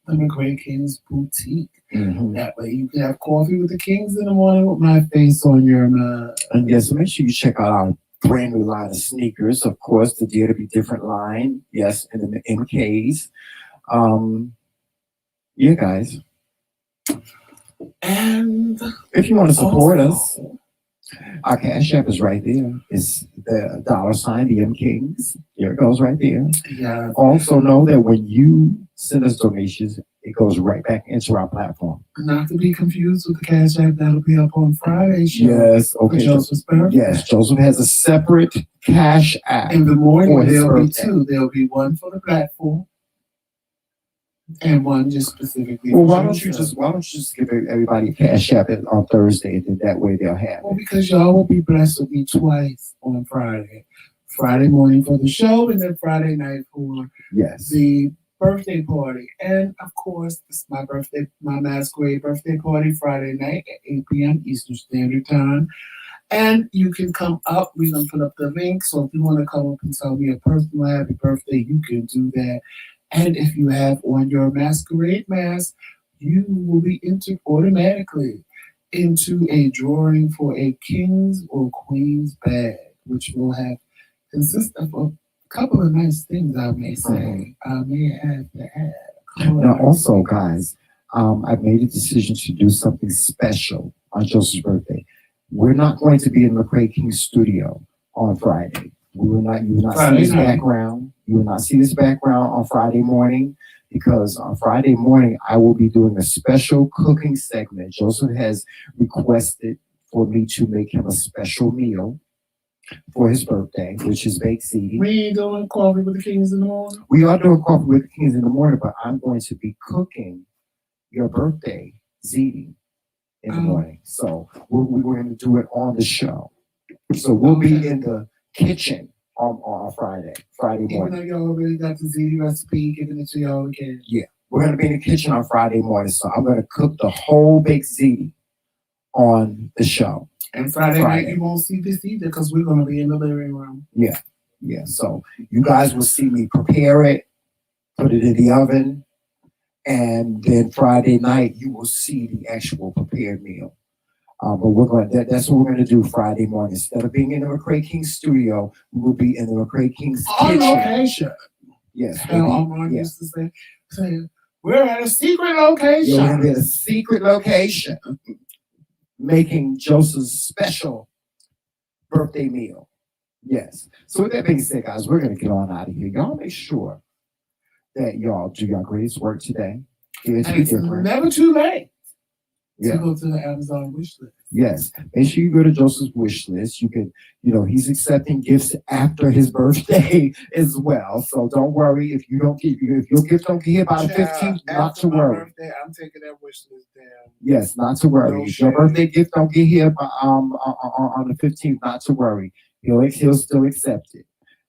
the McRae King's Boutique. Mhm. That way you can have coffee with the Kings in the morning with my face on your mind. And yes, make sure you check out our brand new line of sneakers. Of course, the Dare to Be Different line. Yes, and the MKs. Yeah, guys. And If you want to support us, also, our Cash App is right there. It's the $, the MKingz. There it goes right there. yeah, Also know that when you send us donations, it goes right back into our platform. not to be confused with the Cash App that'll be up on Friday show. Yes, For okay. Joseph's birthday. Yes, Joseph has a separate Cash App. In the For morning, his there'll be birthday. two. There'll be one for the platform and one just specifically Well, for why don't you just give everybody a Cash App on Thursday, and then that way they'll have Well, it. because y'all will be blessed with me twice on Friday. Friday morning for the show, and then Friday night for Yes. the birthday party. And of course, it's my birthday, my masquerade birthday party Friday night at 8 p.m. Eastern Standard Time. And you can come up. We're going to put up the link. So if you want to come up and tell me a personal happy birthday, you can do that. And if you have on your masquerade mask, you will be entered automatically into a drawing for a king's or queen's bag, which will have consist of a couple of nice things, I may say. I may have to add. Now, also, guys, I've made a decision to do something special on Joseph's birthday. We're not going to be in McRae King's studio on Friday. You will not see this background. You will not see this background on Friday morning, because on Friday morning I will be doing a special cooking segment. Joseph has requested for me to make him a special meal for his birthday, which is baked ziti. We ain't doing coffee with the Kings in the morning. We are doing coffee with the Kings in the morning, but I'm going to be cooking your birthday ziti in the morning. So we're going to do it on the show. So we'll be in the kitchen on Friday Even morning. though y'all already got the ziti recipe, giving it to y'all again. Yeah, we're going to be in the kitchen on Friday morning. So I'm going to cook the whole baked ziti on the show. And Friday night you won't see this either because we're going to be in the living room. Yeah. So you guys will see me prepare it, put it in the oven, and then Friday night you will see the actual prepared meal. But that's what we're going to do Friday morning. Instead of being in the McRae King's studio, we will be in the McRae King's kitchen. Location. Yes. Hell, Armand used to say, we're at a secret location. We're going to be at a secret location making Joseph's special birthday meal. Yes. So with that being said, guys, we're going to get on out of here. Y'all make sure that y'all do your greatest work today. It's never too late to go to the Amazon wish list. Yes. Make sure you go to Joseph's wish list. You can, he's accepting gifts after his birthday as well. So don't worry if your gift don't get here by the 15th, not to worry. Birthday, I'm taking that wish list down. Yes, not to worry. If your birthday gift don't get here by, on the 15th, not to worry. He'll still accept it.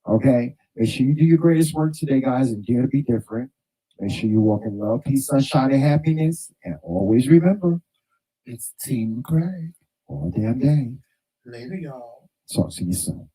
Okay? Make sure you do your greatest work today, guys, and dare to be different. Make sure you walk in love, peace, sunshine, and happiness. And always remember, it's Team McRae. all damn day. Later, y'all. Talk to you soon.